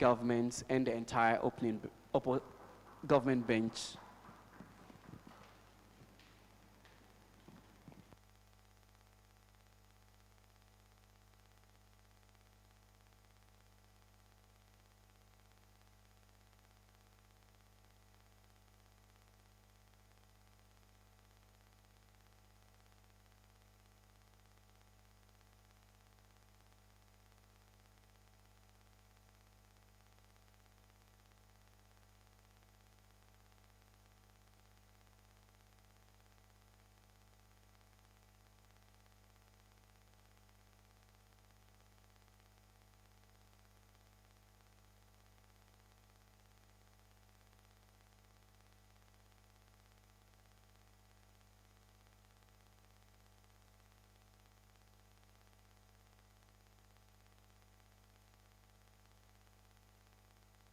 government, and the entire government bench.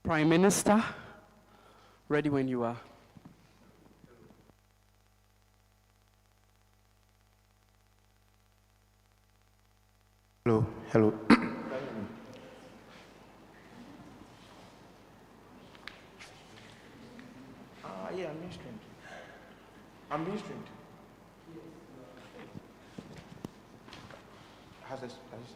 Prime Minister, ready when you are. Hello, hello. Yeah, I'm being streamed. I'm being streamed. Has this started?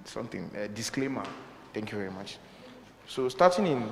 Something, disclaimer. Thank you very much. So starting in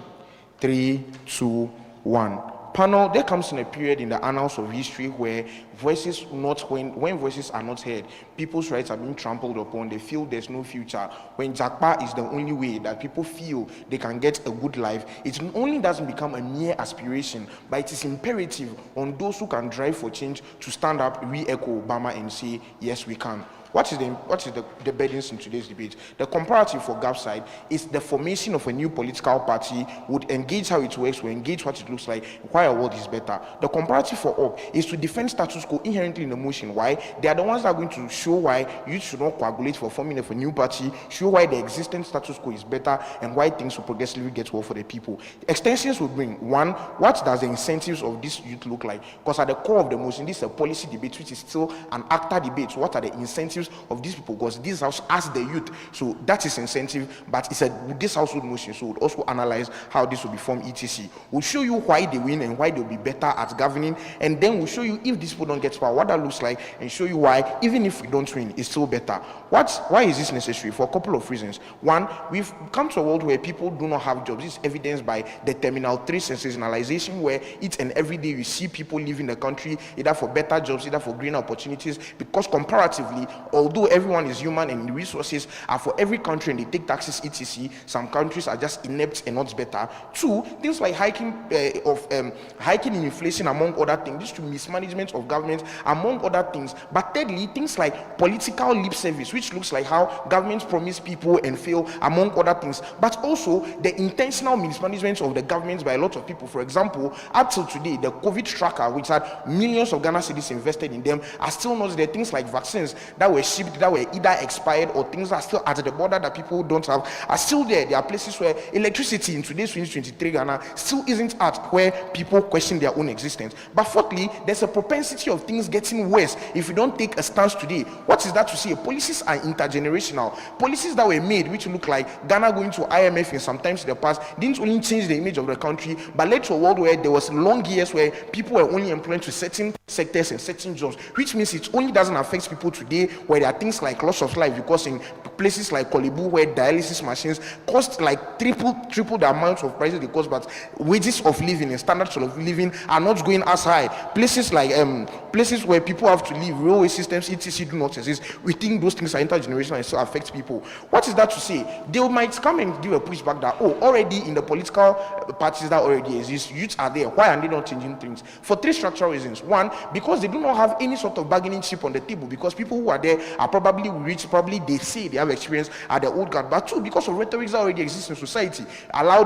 3, 2, 1. Panel, there comes in a period in the annals of history where when voices are not heard, people's rights are being trampled upon. They feel there's no future. When Jakpa is the only way that people feel they can get a good life, it only doesn't become a mere aspiration, but it is imperative on those who can drive for change to stand up, re-echo Obama and say, yes, we can. What is the burdens in today's debate? The comparative for GAP side is the formation of a new political party would engage how it works, will engage what it looks like, why our world is better. The comparative for OP is to defend status quo inherently in the motion. Why? They are the ones that are going to show why youth should not coagulate for forming of a new party, show why the existing status quo is better, and why things will progressively get well for the people. Extensions will bring, one, what does the incentives of this youth look like? Because at the core of the motion, this is a policy debate, which is still an actor debate. So what are the incentives of these people? Because this house as the youth, so that is incentive, but it's this household motion, so we'll also analyze how this will be formed, etc. We'll show you why they win and why they'll be better at governing, and then we'll show you if these people don't get power, what that looks like, and show you why even if we don't win, it's still better. Why is this necessary? For a couple of reasons. One, we've come to a world where people do not have jobs. This is evidenced by the Terminal 3 sensationalization, where each and every day you see people leaving the country either for better jobs, either for greener opportunities, because comparatively, although everyone is human and the resources are for every country and they take taxes, etc., some countries are just inept and not better. Two, things like hiking in inflation, among other things, due to mismanagement of government, among other things. But thirdly, things like political lip service, which looks like how governments promise people and fail, among other things. But also the intentional mismanagement of the governments by a lot of people. For example, up till today, the COVID tracker, which had millions of Ghana cedis invested in them, are still not there. Things like vaccines that were shipped, that were either expired, or things that are still at the border that people don't have, are still there. There are places where electricity in today's 2023 Ghana still isn't at where people question their own existence. But fourthly, there's a propensity of things getting worse if you don't take a stance today. What is that to say? Policies are intergenerational. Policies that were made, which look like Ghana going to IMF in sometimes in the past, didn't only change the image of the country, but led to a world where there was long years where people were only employed to certain sectors and certain jobs, which means it only doesn't affect people today, where there are things like loss of life, because in places like Kolebu, where dialysis machines cost like triple the amount of prices they cost, but wages of living and standards of living are not going as high. Places like places where people have to live, railway systems, etc., do not exist. We think those things are intergenerational and still affect people. What is that to say? They might come and give a pushback that, oh, already in the political parties that already exist, youths are there. Why are they not changing things? For three structural reasons. One, because they do not have any sort of bargaining chip on the table, because people who are there are probably rich, probably they say they have experience at the old guard, but two, because of rhetorics that already exist in society, allow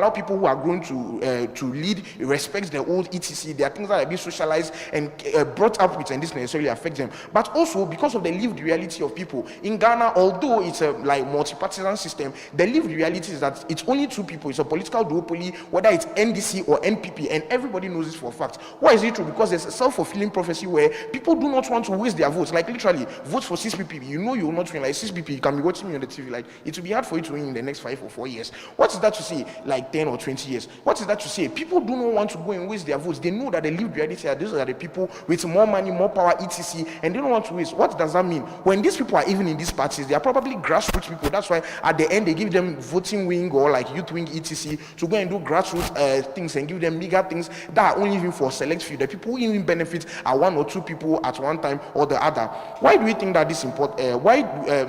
people who are grown to lead, respect the old etc. There are things that are being socialized and brought up with, and this necessarily affects them. But also because of the lived reality of people in Ghana, although it's a like multi-partisan system, the lived reality is that it's only two people. It's a political duopoly, whether it's NDC or NPP, and everybody knows this for a fact. Why is it true? Because there's a self-fulfilling prophecy where people do not want to waste their votes. Like literally, vote for 6PP. You know you will not win. Like 6PP, you can be watching me on the TV. Like it will be hard for you to win in the next 5 or 4 years. What is that to say? Like 10 or 20 years. What is that to say? People do not want to go and waste their votes. They know that the lived reality are those are the people with more money, more power, etc. And they don't want to waste. What does that mean? When these people are even in these parties, they are probably grassroots people. That's why at the end they give them voting wing or like youth wing, etc. to go and do grassroots things and give them bigger things that are only even for select few. The people who even benefit are 1 or 2 people at one time or the other. Why do we think that this important?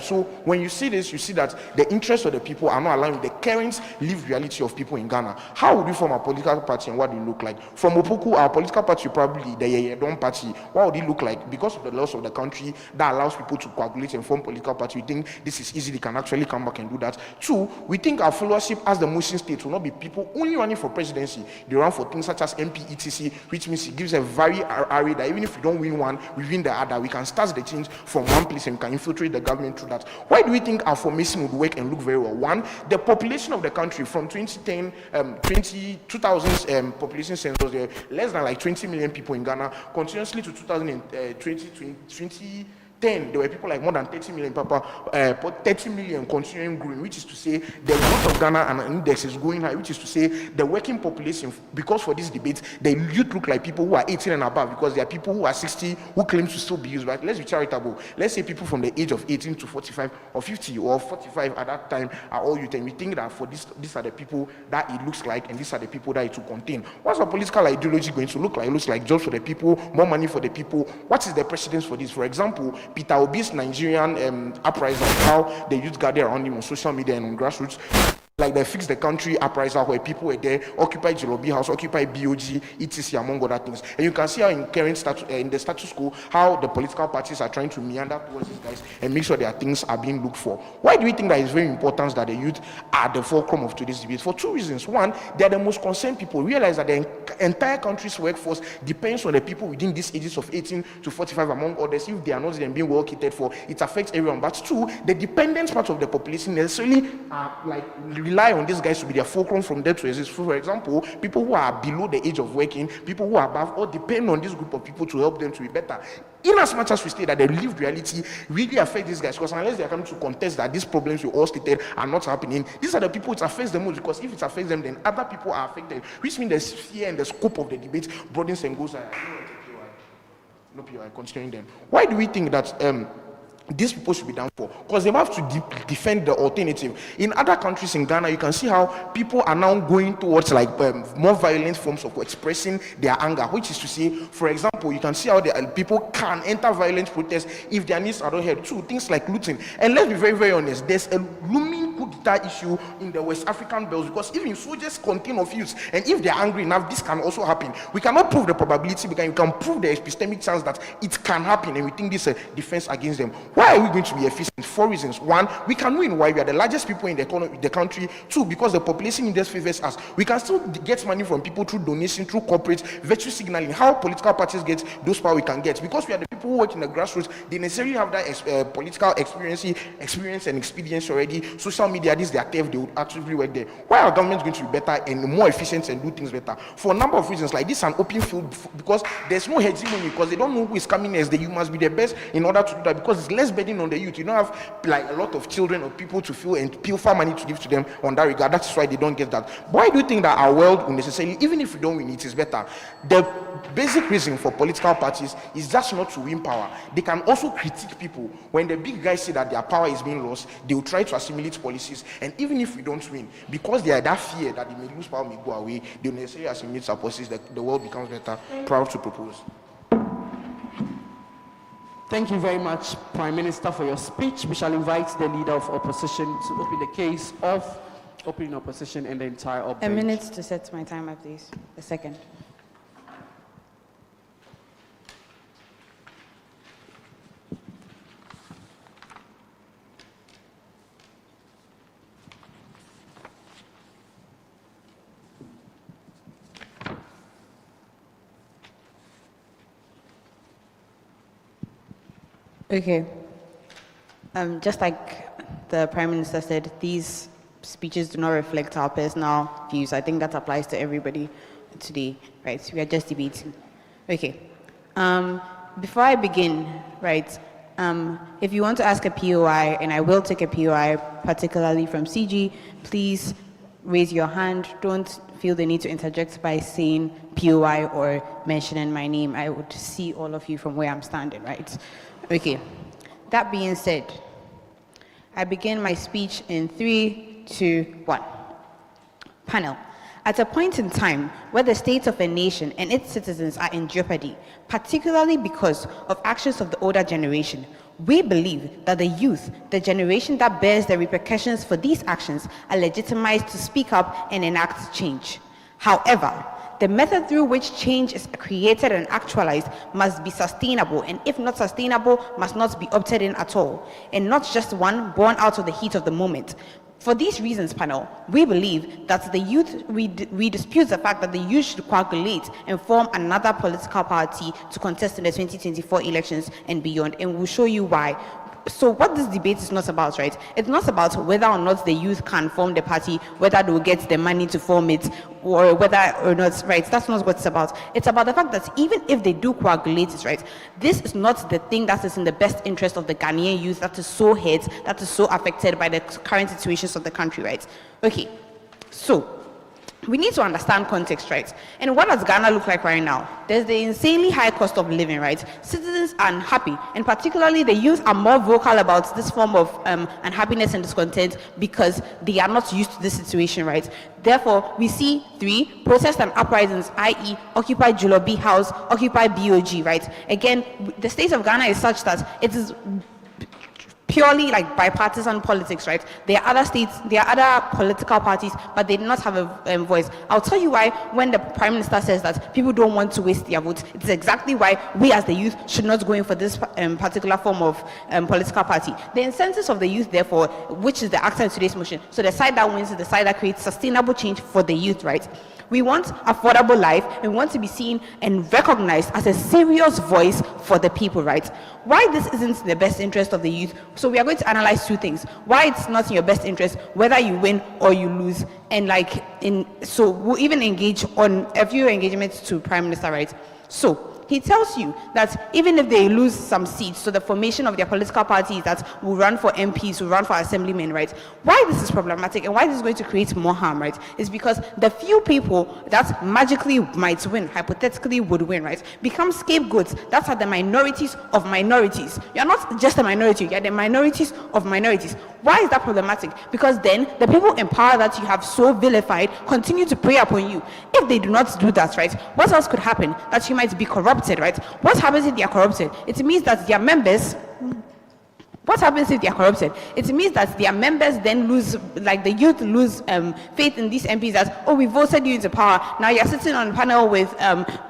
So when you see this, you see that the interests of the people are not aligned with the current lived reality of people in Ghana. How would we form a political party and what do you look like? From Opoku, our political party probably the Yeyedon party. What would it look like? Because of the laws of the country that allows people to coagulate and form political party, we think this is easy. They can actually come back and do that. 2, we think our followership as the motion state will not be people only running for presidency. They run for things such as MP, etc., which means it gives a very array that even if we don't win one, we win the other. We can start the change from one place and we can infiltrate the government through that. Why do we think our formation would work and look very well? 1, the population of the country from 2010, 2000 population census, there less than like 20 million people in Ghana, continuously to 2010, there were people like more than 30 million, 30 million continuing growing, which is to say the growth of Ghana and index is going high, which is to say the working population, because for this debate, the youth look like people who are 18 and above, because there are people who are 60 who claim to still be used, but let's be charitable. Let's say people from the age of 18 to 45 or 50 or 45 at that time are all youth, and we think that for this, these are the people that it looks like, and these are the people that it will contain. What's our political ideology going to look like? It looks like jobs for the people, more money for the people. What is the precedence for this? For example, Peter Obi's Nigerian uprising, how the youth gathered around him on social media and on grassroots, like the Fix the Country uprising where people were there, Occupy Jilobi House, Occupy BOG, etc., among other things. And you can see how in current in the status quo, how the political parties are trying to meander towards these guys and make sure their things are being looked for. Why do we think that it's very important that the youth are the fulcrum of today's debate? For 2 reasons. 1, they are the most concerned people. Realize that the entire country's workforce depends on the people within these ages of 18 to 45, among others. If they are not then being well catered for, it affects everyone. But 2, the dependent part of the population necessarily are like rely on these guys to be their fulcrum from there to exist. For example, people who are below the age of working, people who are above, or depend on this group of people to help them to be better. In as much as we state that the lived reality really affects these guys, because unless they are coming to contest that these problems we all stated are not happening, these are the people it affects the most, because if it affects them, then other people are affected, which means the sphere and the scope of the debate broadens and goes. No POI, continuing then. Why do we think that these people should be down for? Because they have to defend the alternative. In other countries in Ghana, you can see how people are now going towards like more violent forms of expressing their anger, which is to say, for example, you can see how the people can enter violent protests if their needs are not heard. 2, things like looting. And let's be very, very honest, there's a looming coup d'etat issue in the West African belts, because even soldiers contain of youths, and if they're angry enough, this can also happen. We cannot prove the probability, because we can prove the epistemic chance that it can happen, and we think this is a defense against them. Why are we going to be efficient? 4 reasons. 1, we can win. Why? We are the largest people in the economy, the country. 2, because the population index favors us. We can still get money from people through donation, through corporate virtue signaling. How political parties get those power we can get, because we are the people who work in the grassroots. They necessarily have that political experience and experience already. Social media, this is their turf. They would actively work there. Why are governments going to be better and more efficient and do things better? For a number of reasons. Like this is an open field, because there's no hegemony, because they don't know who is coming next. You must be the best in order to do that, because it's less burden on the youth. You don't have like a lot of children or people to feel and pilfer money to give to them on that regard. That's why they don't get that. But why do you think that our world will necessarily, even if we don't win, it is better? The basic reason for political parties is just not to win power. They can also critique people. When the big guys say that their power is being lost, they will try to assimilate policies. And even if we don't win, because they are that fear that they may lose power, may go away, they will necessarily assimilate our policies, that the world becomes better. Proud to propose. Thank you very much, Prime Minister, for your speech. We shall invite the leader of opposition to open the case of opening opposition and the entire opposition. A minute to set my timer, please. A second. Okay. Just like the Prime Minister said, these speeches do not reflect our personal views. I think that applies to everybody today, right? We are just debating. Okay. Before I begin, right, if you want to ask a POI, and I will take a POI, particularly from CG, please raise your hand. Don't feel the need to interject by saying POI or mentioning my name. I would see all of you from where I'm standing, right? Okay. That being said, I begin my speech in 3, 2, 1. Panel. At a point in time where the state of a nation and its citizens are in jeopardy, particularly because of actions of the older generation, we believe that the youth, the generation that bears the repercussions for these actions, are legitimized to speak up and enact change. However, the method through which change is created and actualized must be sustainable, and if not sustainable, must not be opted in at all, and not just one born out of the heat of the moment. For these reasons, panel, we believe that the youth, we dispute the fact that the youth should coagulate and form another political party to contest in the 2024 elections and beyond, and we'll show you why. So what this debate is not about, right? It's not about whether or not the youth can form the party, whether they'll get the money to form it, or whether or not, right? That's not what it's about. It's about the fact that even if they do coagulate it, right, this is not the thing that is in the best interest of the Ghanaian youth that is so hurt, that is so affected by the current situations of the country, right? Okay, so we need to understand context, right? And what does Ghana look like right now? There's the insanely high cost of living, right? Citizens are unhappy, and particularly the youth are more vocal about this form of unhappiness and discontent because they are not used to this situation, right? Therefore, we see 3 protests and uprisings, i.e. Occupy Julobi House, Occupy BOG, right? Again, the state of Ghana is such that it is purely like bipartisan politics, right? There are other states, there are other political parties, but they do not have a voice. I'll tell you why when the Prime Minister says that people don't want to waste their votes. It's exactly why we as the youth should not go in for this particular form of political party. The incentives of the youth, therefore, which is the actor in today's motion, so the side that wins is the side that creates sustainable change for the youth, right? We want affordable life, and we want to be seen and recognized as a serious voice for the people, right? Why this isn't in the best interest of the youth? So we are going to analyze 2 things. Why it's not in your best interest, whether you win or you lose. And so we'll even engage on a few engagements to Prime Minister, right? So he tells you that even if they lose some seats, so the formation of their political party that will run for MPs, will run for assemblymen, right? Why this is problematic and why this is going to create more harm, right, is because the few people that magically might win, hypothetically would win, right, become scapegoats that are the minorities of minorities. You're not just a minority, you're the minorities of minorities. Why is that problematic? Because then the people in power that you have so vilified continue to prey upon you. If they do not do that, right, what else could happen? That you might be corrupted, right? What happens if they are corrupted? It means that their members, what happens if they are corrupted? It means that their members then lose, like the youth lose faith in these MPs that, oh, we voted you into power. Now you're sitting on a panel with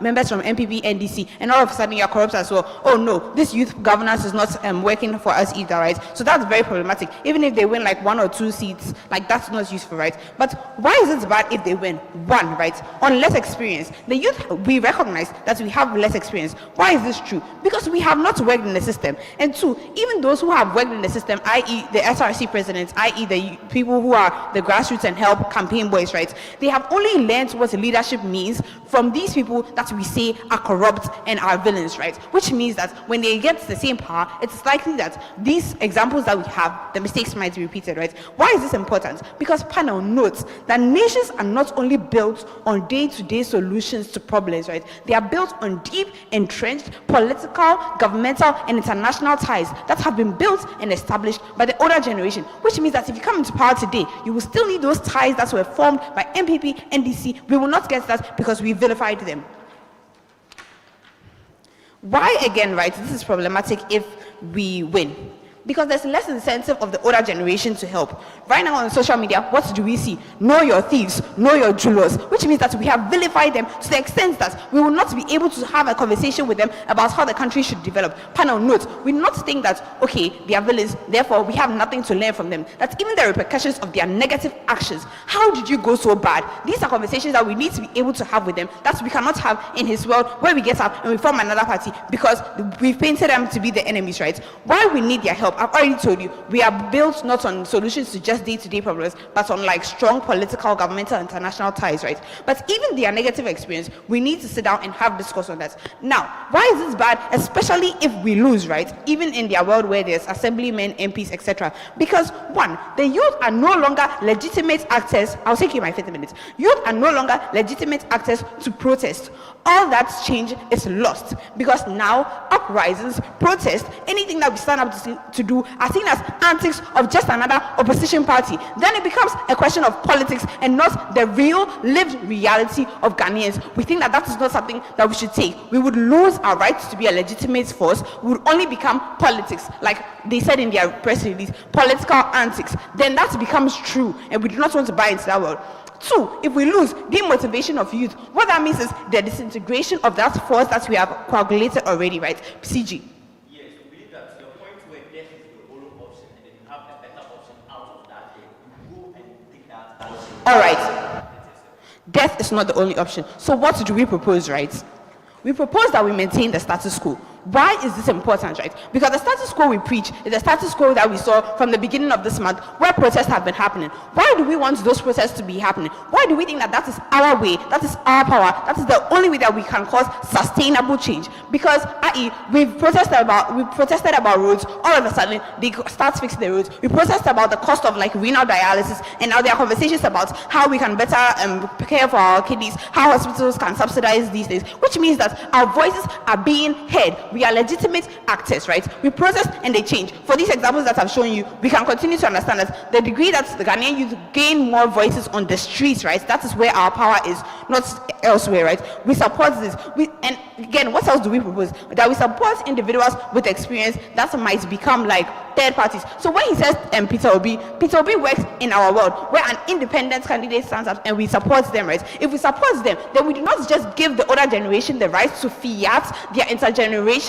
members from MPP, NDC, and all of a sudden you're corrupt as well. Oh no, this youth governance is not working for us either, right? So that's very problematic. Even if they win like 1 or 2 seats, like that's not useful, right? But why is it bad if they win 1, right? On less experience. The youth, we recognize that we have less experience. Why is this true? Because we have not worked in the system. And 2, even those who have worked in the system, i.e. the SRC presidents, i.e. the people who are the grassroots and help campaign boys, right? They have only learned what leadership means from these people that we say are corrupt and are villains, right? Which means that when they get the same power, it's likely that these examples that we have, the mistakes might be repeated, right? Why is this important? Because panel notes that nations are not only built on day-to-day solutions to problems, right? They are built on deep, entrenched political, governmental, and international ties that have been built and established by the older generation, which means that if you come into power today, you will still need those ties that were formed by MPP, NDC. We will not get that because we vilified them. Why again, right? This is problematic if we win. because there's less incentive of the older generation to help. Right now on social media, what do we see? Know your thieves, know your jewelers, which means that we have vilified them to the extent that we will not be able to have a conversation with them about how the country should develop. Panel, note, we do not think that, okay, they are villains, therefore we have nothing to learn from them. That's even the repercussions of their negative actions. How did you go so bad? These are conversations that we need to be able to have with them, that we cannot have in his world, where we get up and we form another party because we've painted them to be the enemies, right? Why we need their help, I've already told you, we are built not on solutions to just day-to-day problems, but on like strong political, governmental, international ties, right? But even their negative experience, we need to sit down and have discourse on that. Now, why is this bad? Especially if we lose, right? Even in their world where there's assemblymen, MPs, etc. Because one, the youth are no longer legitimate actors. I'll take you my 50 minutes. Youth are no longer legitimate actors to protest. All that change is lost because now uprisings, protests, anything that we stand up to do are seen as antics of just another opposition party. Then it becomes a question of politics and not the real lived reality of Ghanaians. We think that that is not something that we should take. We would lose our right to be a legitimate force. We would only become politics, like they said in their press release, political antics. Then that becomes true, and we do not want to buy into that world. Two, if we lose demotivation of youth, what that means is the disintegration of that force that we have coagulated already, right? CG. Yes, we believe that the point where death is the only option and then you have a better option out of that, then you go and take that option. All right. Death is not the only option. So what do we propose, right? We propose that we maintain the status quo. Why is this important, right? Because the status quo we preach is the status quo that we saw from the beginning of this month, where protests have been happening. Why do we want those protests to be happening? Why do we think that that is our way, that is our power, that is the only way that we can cause sustainable change? Because, i.e., we've protested about roads, all of a sudden they start fixing the roads. We protested about the cost of like renal dialysis, and now there are conversations about how we can better care for our kidneys, how hospitals can subsidize these things, which means that our voices are being heard. We are legitimate actors, right? We protest and they change. For these examples that I've shown you, we can continue to understand that the degree that the Ghanaian youth gain more voices on the streets, right? That is where our power is, not elsewhere, right? We support this. And again, what else do we propose? That we support individuals with experience that might become like third parties. So when he says Peter Obi works in our world where an independent candidate stands up and we support them, right? If we support them, then we do not just give the older generation the right to fiat their intergenerational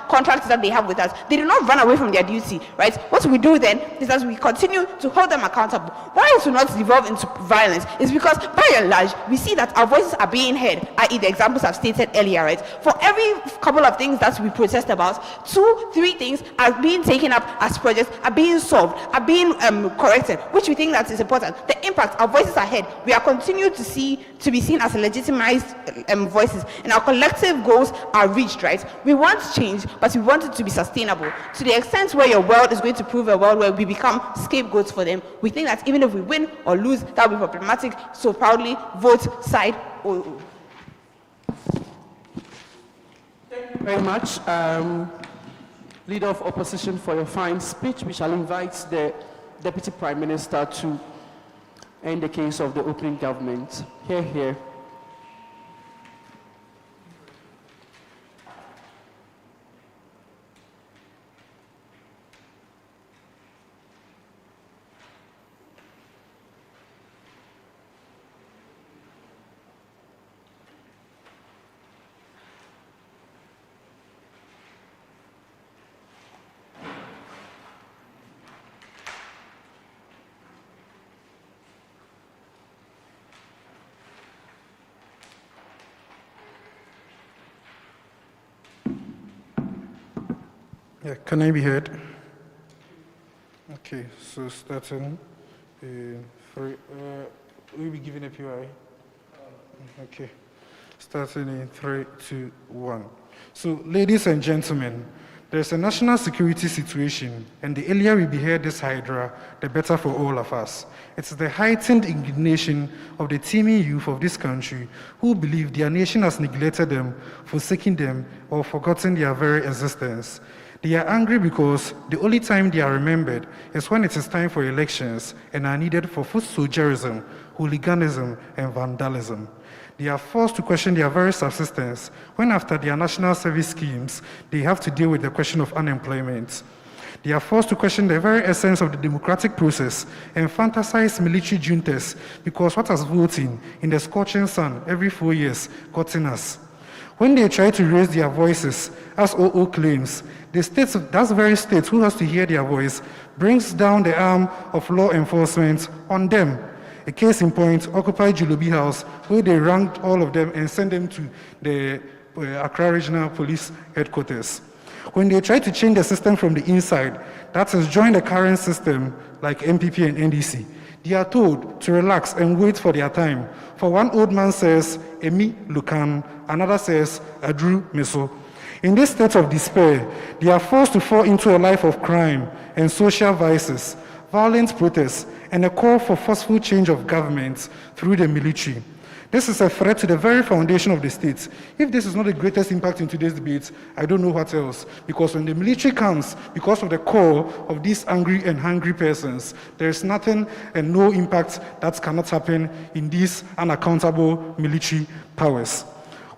contracts that they have with us. They do not run away from their duty, right? What we do then is that we continue to hold them accountable. Why it will not devolve into violence is because by and large, we see that our voices are being heard, i.e. the examples I've stated earlier, right? For every couple of things that we protest about, 2-3 things are being taken up as projects, are being solved, are being corrected, which we think that is important. The impact, our voices are heard. We are continued to be seen as legitimized voices, and our collective goals are reached, right? We want change, but we want it to be sustainable. To the extent where your world is going to prove a world where we become scapegoats for them, we think that even if we win or lose, that will be problematic. So proudly vote side O. Thank you very much, Leader of Opposition, for your fine speech. We shall invite the Deputy Prime Minister to end the case of the opening government. Hear, hear. Yeah, can I be heard? Okay, so starting in 3, we'll be giving a PI. Okay, starting in 3, 2, 1. So, ladies and gentlemen, there's a national security situation, and the earlier we behead this hydra, the better for all of us. It's the heightened indignation of the teeming youth of this country who believe their nation has neglected them, forsaken them, or forgotten their very existence. They are angry because the only time they are remembered is when it is time for elections and are needed for foot soldierism, hooliganism, and vandalism. They are forced to question their very subsistence when after their national service schemes, they have to deal with the question of unemployment. They are forced to question the very essence of the democratic process and fantasize military juntas because what has voting in the scorching sun every 4 years gotten us? When they try to raise their voices, as OO claims, the states, that very state who has to hear their voice brings down the arm of law enforcement on them. A case in point, Occupy Julubi House, where they ranked all of them and sent them to the Accra Regional Police Headquarters. When they try to change the system from the inside, that is, join the current system like MPP and NDC, they are told to relax and wait for their time. For one old man says, Emi Lukan, another says, Adru Meso. In this state of despair, they are forced to fall into a life of crime and social vices, violent protests, and a call for forceful change of government through the military. This is a threat to the very foundation of the state. If this is not the greatest impact in today's debate, I don't know what else. Because when the military comes, because of the call of these angry and hungry persons, there is nothing and no impact that cannot happen in these unaccountable military powers.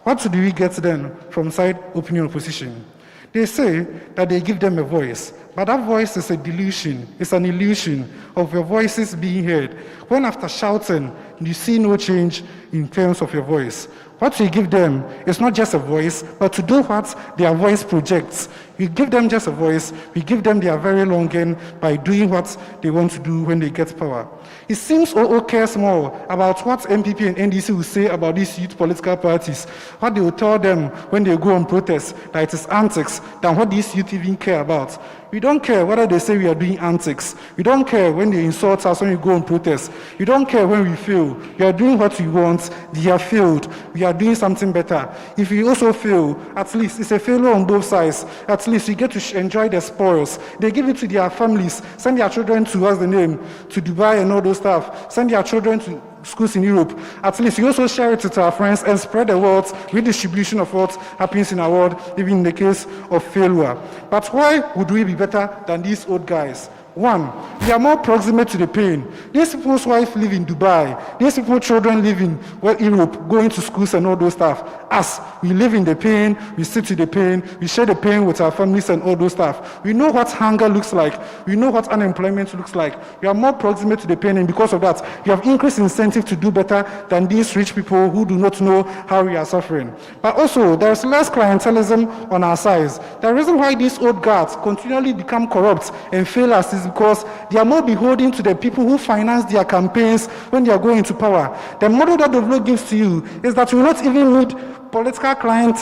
What do we get then from side opinion opposition? They say that they give them a voice, but that voice is a delusion, it's an illusion of your voices being heard. When after shouting, you see no change in terms of your voice. What we give them is not just a voice, but to do what their voice projects. We give them just a voice, we give them their very long end by doing what they want to do when they get power. It seems OO cares more about what MPP and NDC will say about these youth political parties, what they will tell them when they go on protest, that it is antics, than what these youth even care about. We don't care whether they say we are doing antics. We don't care when they insult us when we go on protest. We don't care when we fail. We are doing what we want. They have failed. We are doing something better. If we also fail, at least it's a failure on both sides. At least we get to enjoy the spoils. They give it to their families, send their children to, what's the name, to Dubai and all those stuff. Send their children to schools in Europe. At least we also share it to our friends and spread the wealth, redistribution of what happens in our world, even in the case of failure. But why would we be better than these old guys? One, we are more proximate to the pain. These people's wives live in Dubai. These people's children live in Europe, going to schools and all those stuff. Us, we live in the pain, we sit with the pain, we share the pain with our families and all those stuff. We know what hunger looks like. We know what unemployment looks like. We are more proximate to the pain, and because of that, we have increased incentive to do better than these rich people who do not know how we are suffering. But also, there is less clientelism on our side. The reason why these old guards continually become corrupt and fail us is because they are more beholden to the people who finance their campaigns when they are going to power. The model that the vlog gives to you is that we will not even need political clients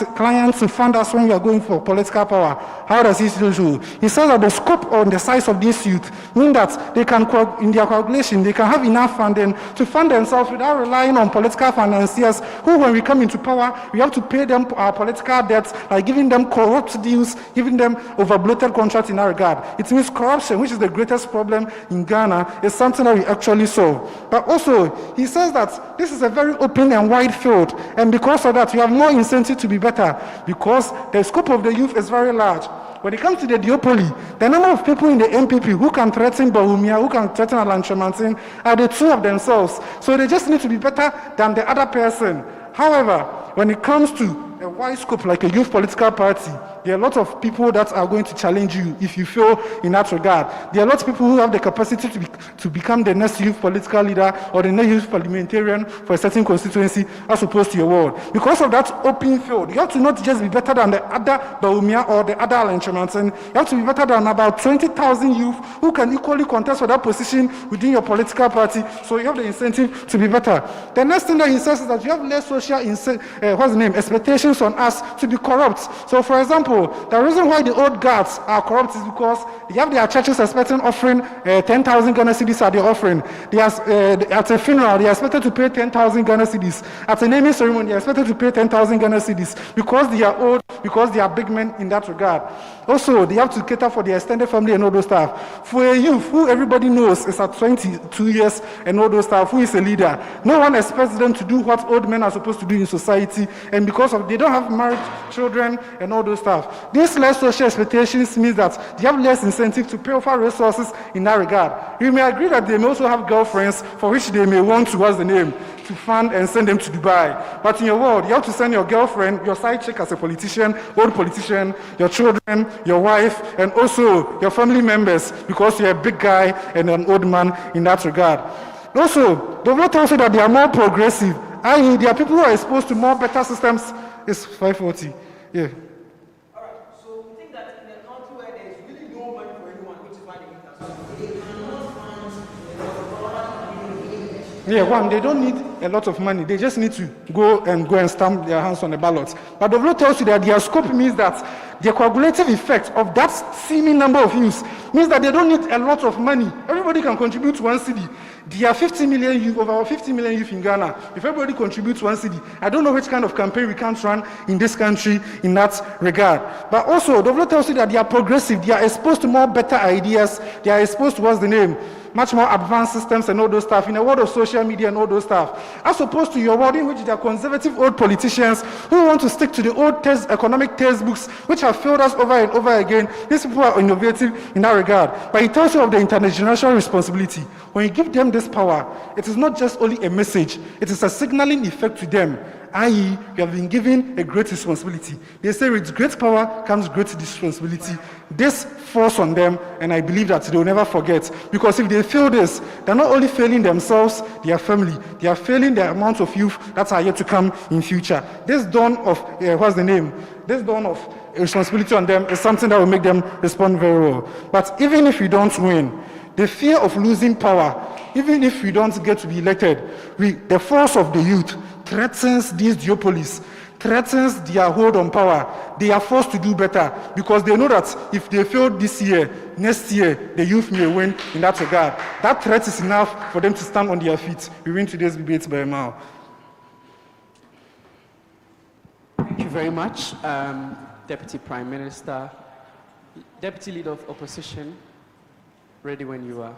to fund us when we are going for political power. How does he do? He says that the scope on the size of these youth mean that they can, in their calculation, they can have enough funding to fund themselves without relying on political financiers who, when we come into power, we have to pay them our political debts, like giving them corrupt deals, giving them over-bloated contracts in that regard. It means corruption, which is the greatest problem in Ghana, is something that we actually solve. But also, he says that this is a very open and wide field, and because of that, we have more incentive to be better, because the scope of the youth is very large. When it comes to the duopoly, the number of people in the MPP who can threaten Bahumia, who can threaten Alan Chamantin, are the two of themselves. So they just need to be better than the other person. However, when it comes to a wide scope like a youth political party, there are a lot of people that are going to challenge you if you fail in that regard. There are lots of people who have the capacity to become the next youth political leader or the next youth parliamentarian for a certain constituency as opposed to your ward. Because of that open field, you have to not just be better than the other Baumia or the other Alan Chamantin. You have to be better than about 20,000 youth who can equally contest for that position within your political party. So you have the incentive to be better. The next thing that he says is that you have less social expectations on us to be corrupt. So for example, the reason why the old guards are corrupt is because they have their churches expecting offering 10,000 Ghana cedis at the offering. At a funeral, they are expected to pay 10,000 Ghana cedis. At a naming ceremony, they are expected to pay 10,000 Ghana cedis because they are old, because they are big men in that regard. Also, they have to cater for their extended family and all those stuff. For a youth who everybody knows is at 22 years and all those stuff, who is a leader, no one expects them to do what old men are supposed to do in society, and because of they don't have married children and all those stuff. These less social expectations means that they have less incentive to pay for resources in that regard. You may agree that they may also have girlfriends for which they may want to, to fund and send them to Dubai. But in your world, you have to send your girlfriend, your side chick as a politician, old politician, your children, your wife, and also your family members, because you're a big guy and an old man in that regard. Also, the world tells you that they are more progressive, i.e. there are people who are exposed to more better systems. It's 540. Yeah. All right, so we think that in a country where there is really no money for anyone, which is why they need that. Yeah, one, they don't need a lot of money. They just need to go and stamp their hands on the ballot. But the law tells you that their scope means that the coagulative effect of that seeming number of youths means that they don't need a lot of money. Everybody can contribute to one city. There are 50 million youth, over 50 million youth in Ghana. If everybody contributes one city, I don't know which kind of campaign we can't run in this country in that regard. But also, the law tells you that they are progressive. They are exposed to more better ideas. They are exposed to, what's the name? Much more advanced systems and all those stuff, in a world of social media and all those stuff, as opposed to your world in which there are conservative old politicians who want to stick to the old economic textbooks which have failed us over and over again. These people are innovative in that regard. But it tells you of the intergenerational responsibility. When you give them this power, it is not just only a message, it is a signaling effect to them, i.e. you have been given a great responsibility. They say with great power comes great responsibility. This falls on them, and I believe that they will never forget. Because if they fail this, they're not only failing themselves, their family, they are failing the amount of youth that are yet to come in future. This dawn of, This dawn of responsibility on them is something that will make them respond very well. But even if we don't win, the fear of losing power, even if we don't get to be elected, the force of the youth threatens these duopolies, threatens their hold on power. They are forced to do better because they know that if they fail this year, next year, the youth may win in that regard. That threat is enough for them to stand on their feet. We win today's debate by a mile. Thank you very much, Deputy Prime Minister. Deputy Leader of Opposition, ready when you are.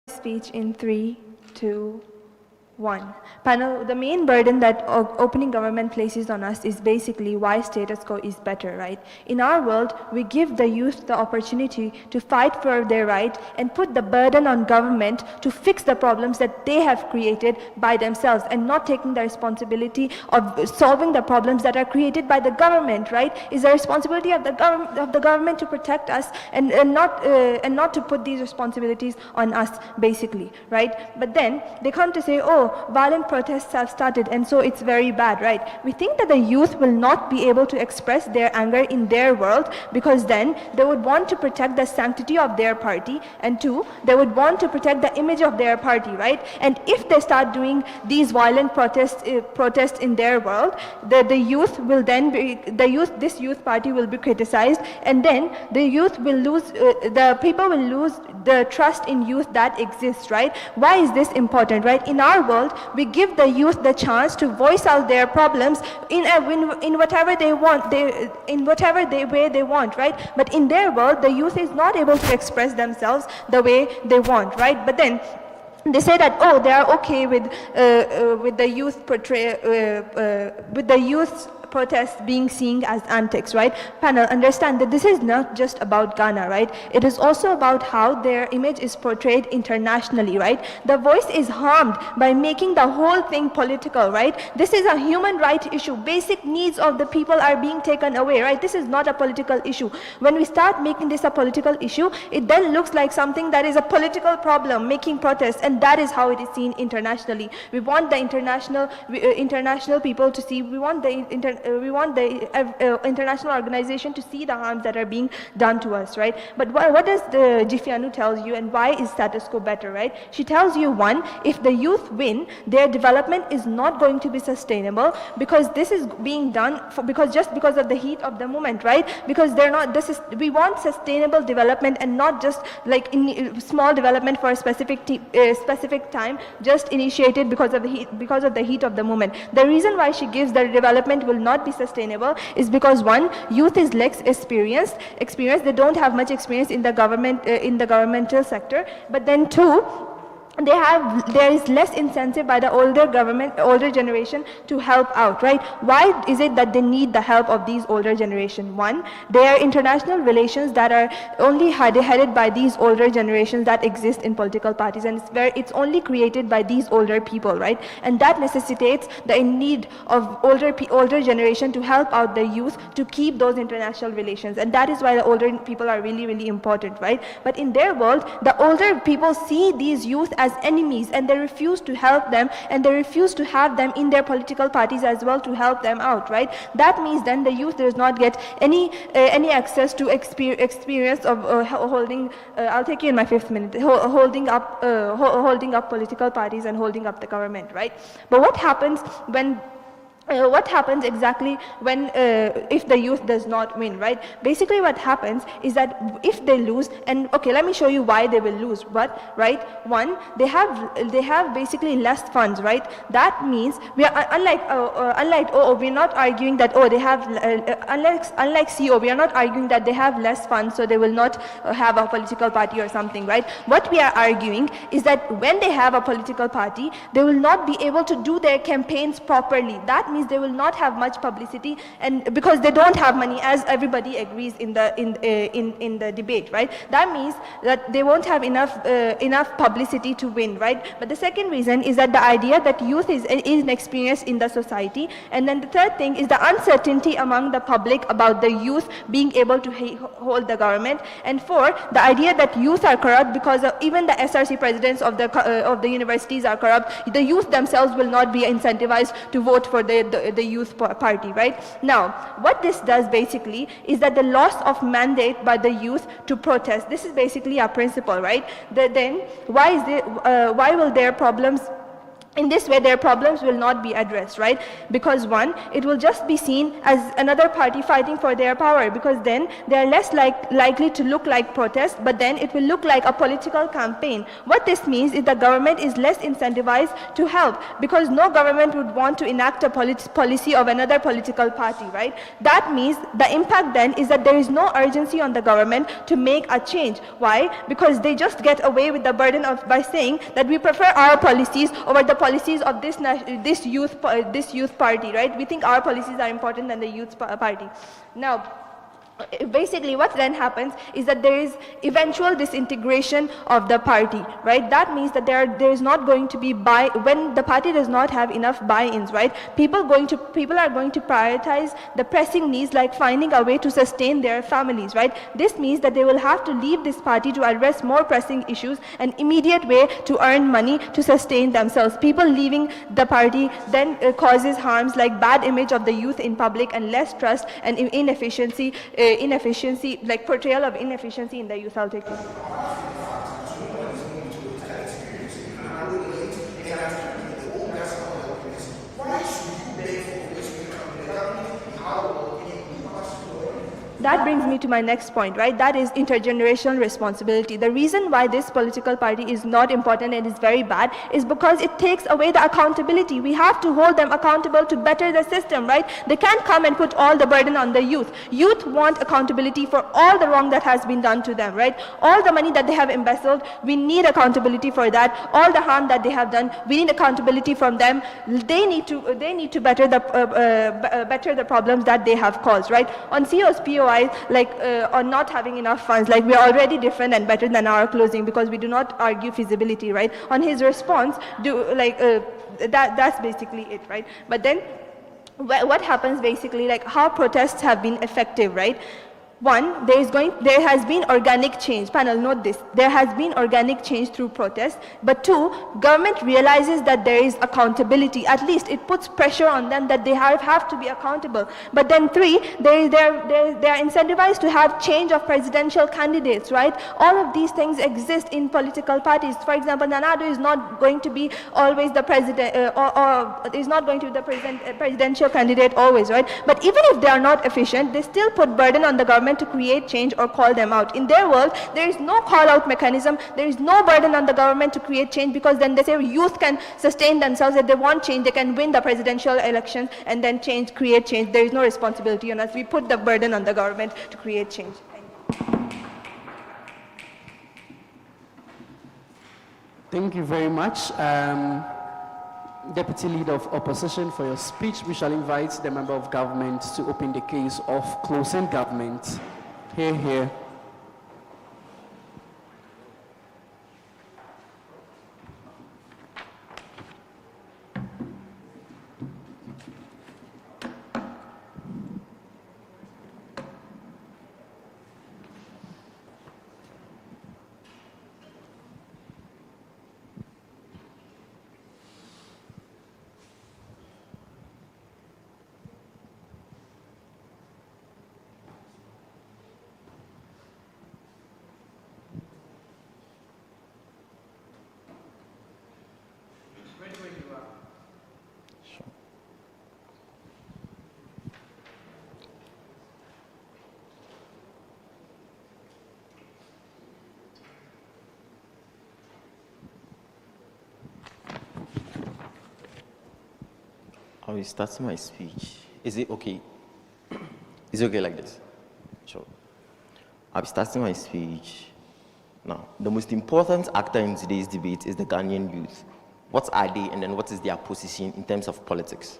Speech in 3, 2, 1. Panel, the main burden that opening government places on us is basically why status quo is better, right? In our world, we give the youth the opportunity to fight for their right and put the burden on government to fix the problems that they have created by themselves and not taking the responsibility of solving the problems that are created by the government, right? Is the responsibility of the government to protect us and not to put these responsibilities on us, basically, right? But then they come to say, oh, violent protests have started and so it's very bad, right? We think that the youth will not be able to express their anger in their world because then they would want to protect the sanctity of their party, and two, they would want to protect the image of their party, right? And if they start doing these violent protests in their world, the youth will then be, this youth party will be criticized, and then the youth will lose, the people will lose the trust in youth that exists, right? Why is this important, right? In our world, world, we give the youth the chance to voice out their problems in whatever they want, way they want, right? But in their world, the youth is not able to express themselves the way they want, right? But then they say that, oh, they are okay with the youth with the youth's protests being seen as antics, right? Panel, understand that this is not just about Ghana, right? It is also about how their image is portrayed internationally, right? The voice is harmed by making the whole thing political, right? This is a human right issue. Basic needs of the people are being taken away, right? This is not a political issue. When we start making this a political issue, it then looks like something that is a political problem, making protests, and that is how it is seen internationally. We want the international people to see, we want the international organization to see the harms that are being done to us, right? But what does the Jifianu tells you, and why is status quo better, right? She tells you, one, if the youth win, their development is not going to be sustainable, because this is being done because of the heat of the moment, right? Because we want sustainable development and not just like small development for a specific time, just initiated because of the heat of the moment. The reason why she gives the development will not be sustainable is because, one, youth is less experienced. They don't have much experience in the governmental sector. But then two, there is less incentive by the older generation to help out, right? Why is it that they need the help of these older generation? One, there are international relations that are only headed by these older generations that exist in political parties, and it's only created by these older people, right? And that necessitates the need of older generation to help out the youth to keep those international relations, and that is why the older people are really, really important, right? But in their world, the older people see these youth as enemies, and they refuse to help them, and they refuse to have them in their political parties as well to help them out, right? That means then the youth does not get any access to experience of holding, I'll take you in my 5th minute, holding up political parties and holding up the government, right? But what happens exactly when if the youth does not win, right? Basically what happens is that if they lose, and okay, let me show you why they will lose. But right, one, they have basically less funds, right? That means we are unlike we're not arguing that they have unlike CO, we are not arguing that they have less funds, so they will not have a political party or something, right? What we are arguing is that when they have a political party, they will not be able to do their campaigns properly. That means they will not have much publicity, and because they don't have money, as everybody agrees in the debate, right? That means that they won't have enough publicity to win, right? But the second reason is that the idea that youth is inexperienced in the society, and then the third thing is the uncertainty among the public about the youth being able to hold the government, and four, the idea that youth are corrupt because of even the SRC presidents of the universities are corrupt. The youth themselves will not be incentivized to vote for the youth party, right? Now, what this does basically is that the loss of mandate by the youth to protest, this is basically a principle, right? Then why will their problems, in this way, their problems will not be addressed, right? Because one, it will just be seen as another party fighting for their power, because then they are less likely to look like protest, but then it will look like a political campaign. What this means is the government is less incentivized to help, because no government would want to enact a policy of another political party, right? That means the impact then is that there is no urgency on the government to make a change. Why? Because they just get away with the burden by saying that we prefer our policies over the policies of this youth party, right? We think our policies are important than the youth party. Now, basically what then happens is that there is eventual disintegration of the party, right? That means that there is not going to be when the party does not have enough buy-ins, right? People are going to prioritize the pressing needs, like finding a way to sustain their families, right? This means that they will have to leave this party to address more pressing issues, an immediate way to earn money to sustain themselves. People leaving the party then causes harms like bad image of the youth in public and less trust and inefficiency, like portrayal of inefficiency in the youth. I'll take it. that brings me to my next point, right? That is intergenerational responsibility. The reason why this political party is not important and is very bad is because it takes away the accountability. We have to hold them accountable to better the system, right? They can't come and put all the burden on the youth. Youth want accountability for all the wrong that has been done to them, right? All the money that they have embezzled, we need accountability for that. All the harm that they have done, we need accountability from them. They need to better the problems that they have caused, right? On CO's POI, like on not having enough funds, like we are already different and better than our closing because we do not argue feasibility, right? On his response, that's basically it, right? But then what happens basically, like how protests have been effective, right? One, there has been organic change. Panel, note this. There has been organic change through protest. But two, government realizes that there is accountability. At least it puts pressure on them that they have to be accountable. But then three, they are incentivized to have change of presidential candidates, right? All of these things exist in political parties. For example, Nanado is not going to be always the president, or is not going to be the presidential candidate always, right? But even if they are not efficient, they still put burden on the government to create change or call them out. In their world, there is no call-out mechanism. There is no burden on the government to create change because then they say youth can sustain themselves. If they want change, they can win the presidential elections and then create change. There is no responsibility on us. We put the burden on the government to create change. Thank you very much. Deputy Leader of Opposition, for your speech. We shall invite the Member of Government to open the case of closing government. Hear, hear. I will start my speech. Is it okay? Is it okay like this? Sure. I'll be starting my speech. Now, the most important actor in today's debate is the Ghanaian youth. What are they, and then what is their position in terms of politics?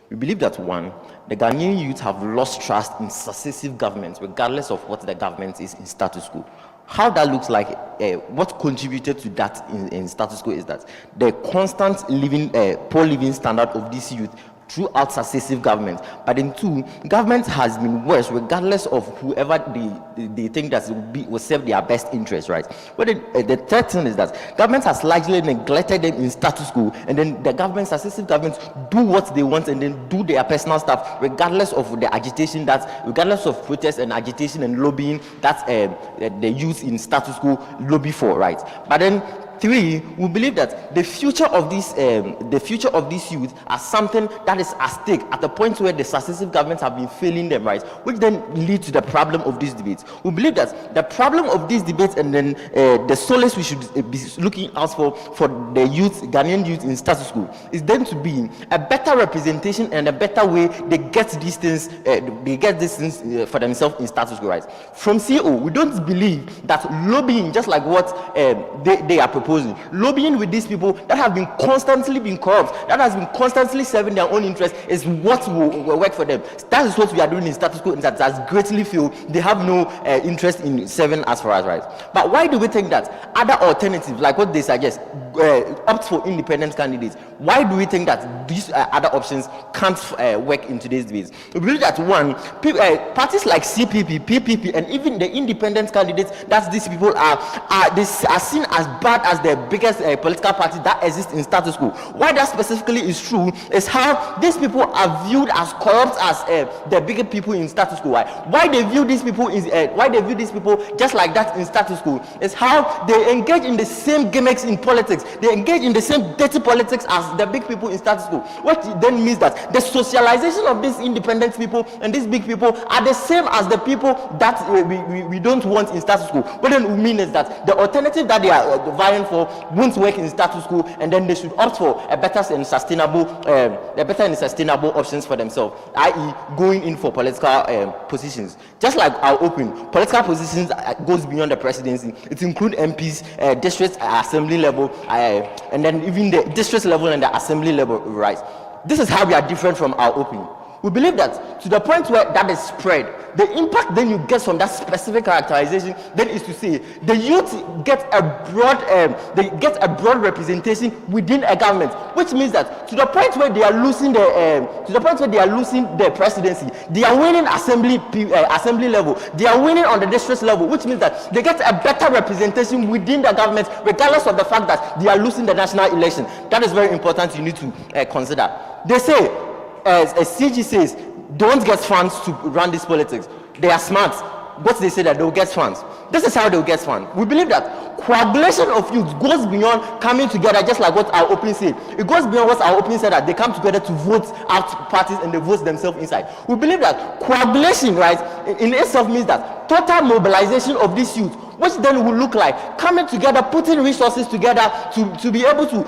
We believe that, one, the Ghanaian youth have lost trust in successive governments, regardless of what the government is in status quo. How that looks like, what contributed to that in status quo is that the constant poor living standard of this youth throughout successive governments. But in two, government has been worse regardless of whoever they think that will serve their best interest, right? But the third thing is that government has largely neglected them in status quo, and then the successive governments do what they want and then do their personal stuff regardless of the agitation, regardless of protest and agitation and lobbying that the youth in status quo lobby for, right? But then three, we believe that the future of this youth are something that is at stake at the point where the successive governments have been failing them, right? Which then lead to the problem of these debates. We believe that the problem of these debates and then the solace we should be looking out for the youth, Ghanaian youth in status quo, is then to be a better representation and a better way they get these things, for themselves in status quo, right? From CO, we don't believe that lobbying, just like what they are proposing, lobbying with these people that have been constantly being corrupt, that has been constantly serving their own interests, is what will work for them. That is what we are doing in status quo, and that has greatly failed. They have no interest in serving as far as right. But why do we think that other alternatives, like what they suggest, opt for independent candidates? Why do we think that these other options can't work in today's debates? We believe that, one, parties like CPP, PPP, and even the independent candidates that these people are seen as bad as the biggest political party that exists in status quo. Why that specifically is true is how these people are viewed as corrupt as the bigger people in status quo. Why they view these people just like that in status quo is how they engage in the same gimmicks in politics politics. They engage in the same dirty politics as the big people in status quo, which then means that the socialization of these independent people and these big people are the same as the people that we don't want in status quo. What then we mean is that the alternative that they are vying for won't work in status quo, and then they should opt for a better and sustainable options for themselves, i.e. going in for political positions. Just like our open political positions goes beyond the presidency. It includes MPs, district assembly level, and then even the district level and the assembly level, right? This is how we are different from our open. We believe that to the point where that is spread, the impact then you get from that specific characterization then is to say the youth get a broad representation within a government, which means that to the point where they are losing the presidency, they are winning assembly level, they are winning on the district level, which means that they get a better representation within the government, regardless of the fact that they are losing the national election. That is very important. You need to consider. They say, as CG says, don't get funds to run this politics. They are smart, but they say that they'll get funds. This is how they'll get funds. We believe that coagulation of youth goes beyond coming together, just like what our opening said. It goes beyond what our opening said, that they come together to vote out parties and they vote themselves inside. We believe that coagulation, right, in itself means that total mobilization of this youth, which then will look like coming together, putting resources together to be able to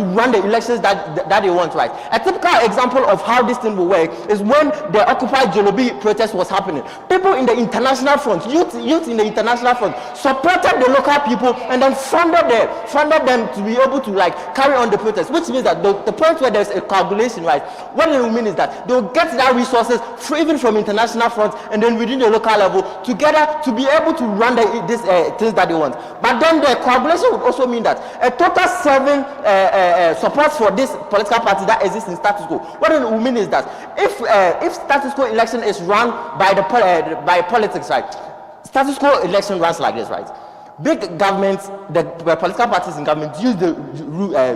run the elections that they want, right? A typical example of how this thing will work is when the Occupy Jolobi protest was happening. People in the international front, youth in the international front, supported the local people and then funded them to be able to carry on the protest, which means that the point where there's a coagulation, right? What it will mean is that they'll get that resources even from international front and then within the local level together to be able to run these things that they want. But then the coagulation would also mean that a total 7 supports for this political party that exists in status quo. What it will mean is that if status quo election is run by by politics, right? Status quo election runs like this, right? Big governments, the political parties in government use the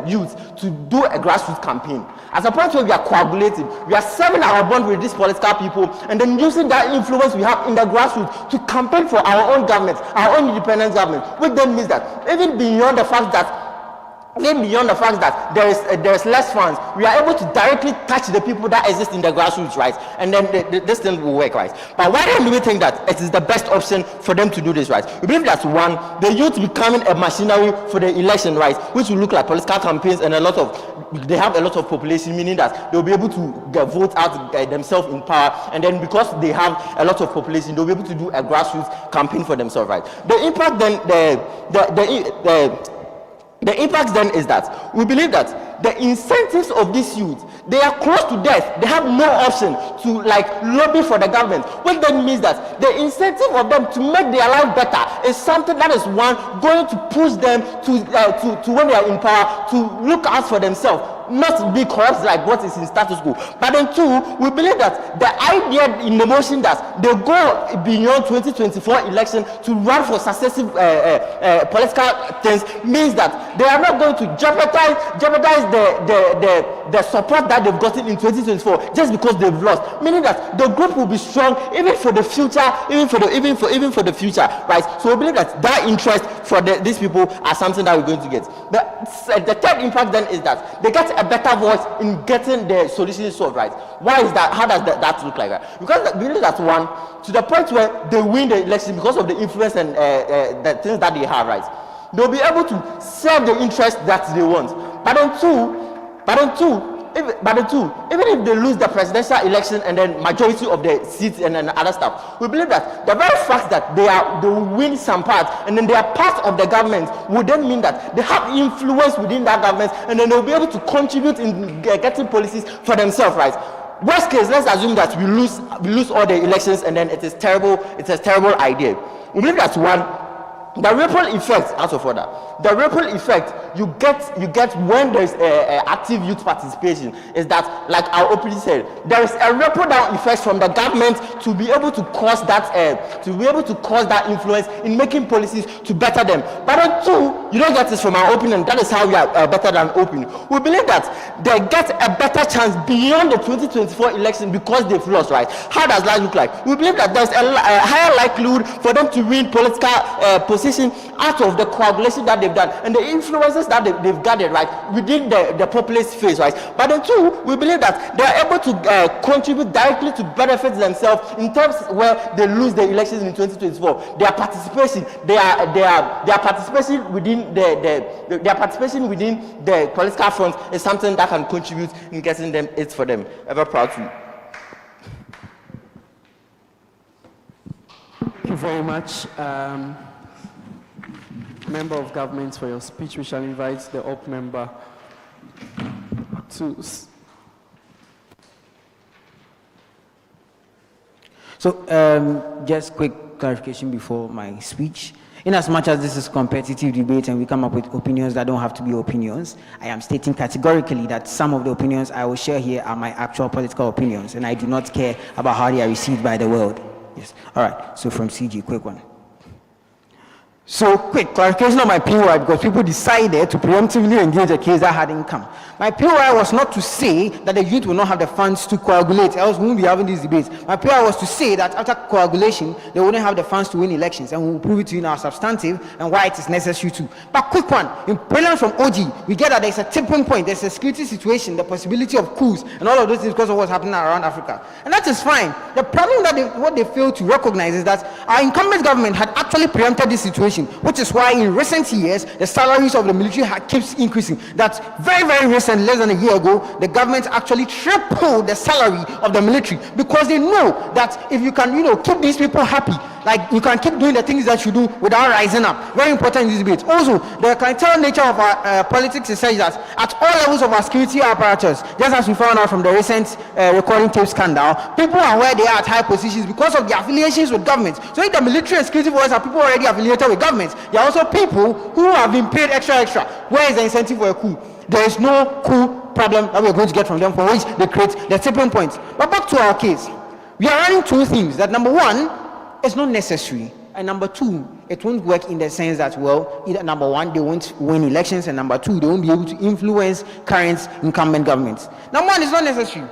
youth to do a grassroots campaign. At a point where we are coagulating, we are serving our bond with these political people and then using that influence we have in the grassroots to campaign for our own government, our own independent government, which then means that even beyond the fact that there is less funds, we are able to directly touch the people that exist in the grassroots, right? And then this thing will work, right? But why then do we think that it is the best option for them to do this, right? We believe that one, the youth becoming a machinery for the election, right? Which will look like political campaigns and they have a lot of population, meaning that they'll be able to vote out themselves in power, and then because they have a lot of population, they'll be able to do a grassroots campaign for themselves, right? The impact then, the impact then is that we believe that the incentives of these youth, they are close to death. They have no option to lobby for the government, which then means that the incentive of them to make their life better is something that is one going to push them to when they are in power to look out for themselves, not be corrupt like what is in status quo. But then two, we believe that the idea in the motion that they go beyond 2024 election to run for successive political things means that they are not going to jeopardize the support that they've gotten in 2024 just because they've lost. Meaning that the group will be strong even for the future, even for the future, right? So we believe that interest for these people are something that we're going to get. The third impact then is that they get a better voice in getting the solution solved, right? Why is that? How does that look like, right? Because we believe that one, to the point where they win the election because of the influence and the things that they have, right? They'll be able to serve the interest that they want. But then two, even if they lose the presidential election and then majority of the seats and then other stuff, we believe that the very fact that they will win some parts and then they are part of the government would then mean that they have influence within that government and then they'll be able to contribute in getting policies for themselves, right? Worst case, let's assume that we lose all the elections and then it's a terrible idea. We believe that's one. The ripple effect, out of order, the ripple effect you get when there is active youth participation is that, like our opening said, there is a ripple down effect from the government to be able to cause that influence in making policies to better them. But then two, you don't get this from our opinion. That is how we are better than open. We believe that they get a better chance beyond the 2024 election because they've lost, right? How does that look like? We believe that there's a higher likelihood for them to win political opposition out of the coagulation that they've done and the influences that they've gathered, right, within the populist phase, right. But then two, we believe that they are able to contribute directly to benefit themselves in terms where they lose the elections in 2024. Their participation, their participation within their participation within the political front is something that can contribute in getting them it for them. Ever proud to. Thank you very much, Member of Government, for your speech. We shall invite the up member to. So, just quick clarification before my speech. In as much as this is competitive debate and we come up with opinions that don't have to be opinions, I am stating categorically that some of the opinions I will share here are my actual political opinions, and I do not care about how they are received by the world. Yes. All right. So from CG, quick one. So quick clarification on my POI, because people decided to preemptively engage a case that hadn't come. My POI was not to say that the youth will not have the funds to coagulate, else we won't be having these debates. My POI was to say that after coagulation, they wouldn't have the funds to win elections, and we'll prove it to you in our substantive and why it is necessary to. But quick one, in prelude from OG, we get that there's a tipping point, there's a security situation, the possibility of coups, and all of those things because of what's happening around Africa. And that is fine. The problem that what they fail to recognize is that our incumbent government had actually preempted this situation, which is why in recent years, the salaries of the military keeps increasing. That's very, very recent. Less than a year ago, the government actually tripled the salary of the military because they know that if you can, keep these people happy, like you can keep doing the things that you do without rising up. Very important in this debate. Also, the clientele nature of our politics is such that at all levels of our security apparatus, just as we found out from the recent recording tape scandal, people are where they are at high positions because of their affiliations with governments. So if the military and security forces are people already affiliated with governments, there are also people who have been paid extra. Where is the incentive for a coup? There is no coup problem that we are going to get from them, for which they create the tipping points. But back to our case, we are running two things. That number one, it's not necessary, and number two, it won't work in the sense that, well, either number one, they won't win elections, and number two, they won't be able to influence current incumbent governments. Number one, it's not necessary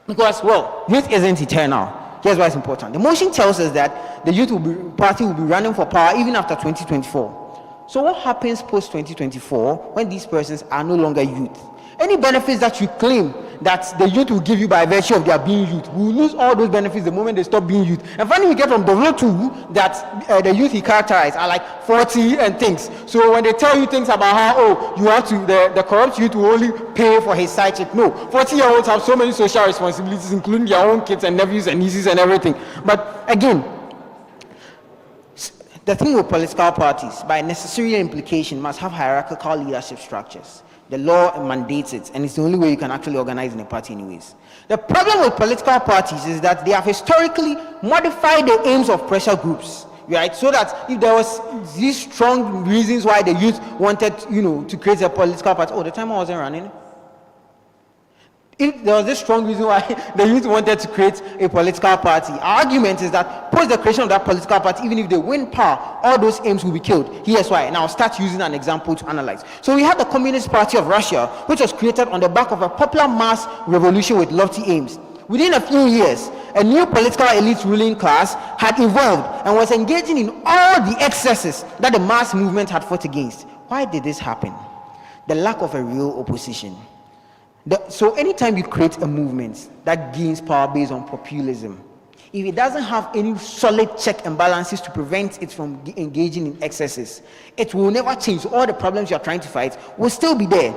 because, well, youth isn't eternal. Here's why it's important. The motion tells us that the youth party will be running for power even after 2024. So what happens post 2024 when these persons are no longer youth? Any benefits that you claim that the youth will give you by virtue of their being youth, we will lose all those benefits the moment they stop being youth. And finally, we get from W2 that the youth he characterized are like 40 and things. So when they tell you things about how, you have to, the corrupt youth will only pay for his side chick. No, 40-year-olds have so many social responsibilities, including their own kids and nephews and nieces and everything. But again, the thing with political parties, by necessary implication, must have hierarchical leadership structures. The law mandates it, and it's the only way you can actually organize in a party anyways. The problem with political parties is that they have historically modified the aims of pressure groups, right? So that if there was these strong reasons why the youth wanted, to create a political party, the timer wasn't running. If there was this strong reason why the youth wanted to create a political party, our argument is that post the creation of that political party, even if they win power, all those aims will be killed. Here's why. And I'll start using an example to analyze. So we had the Communist Party of Russia, which was created on the back of a popular mass revolution with lofty aims. Within a few years, a new political elite ruling class had evolved and was engaging in all the excesses that the mass movement had fought against. Why did this happen? The lack of a real opposition. So anytime you create a movement that gains power based on populism, if it doesn't have any solid check and balances to prevent it from engaging in excesses, it will never change. All the problems you're trying to fight will still be there.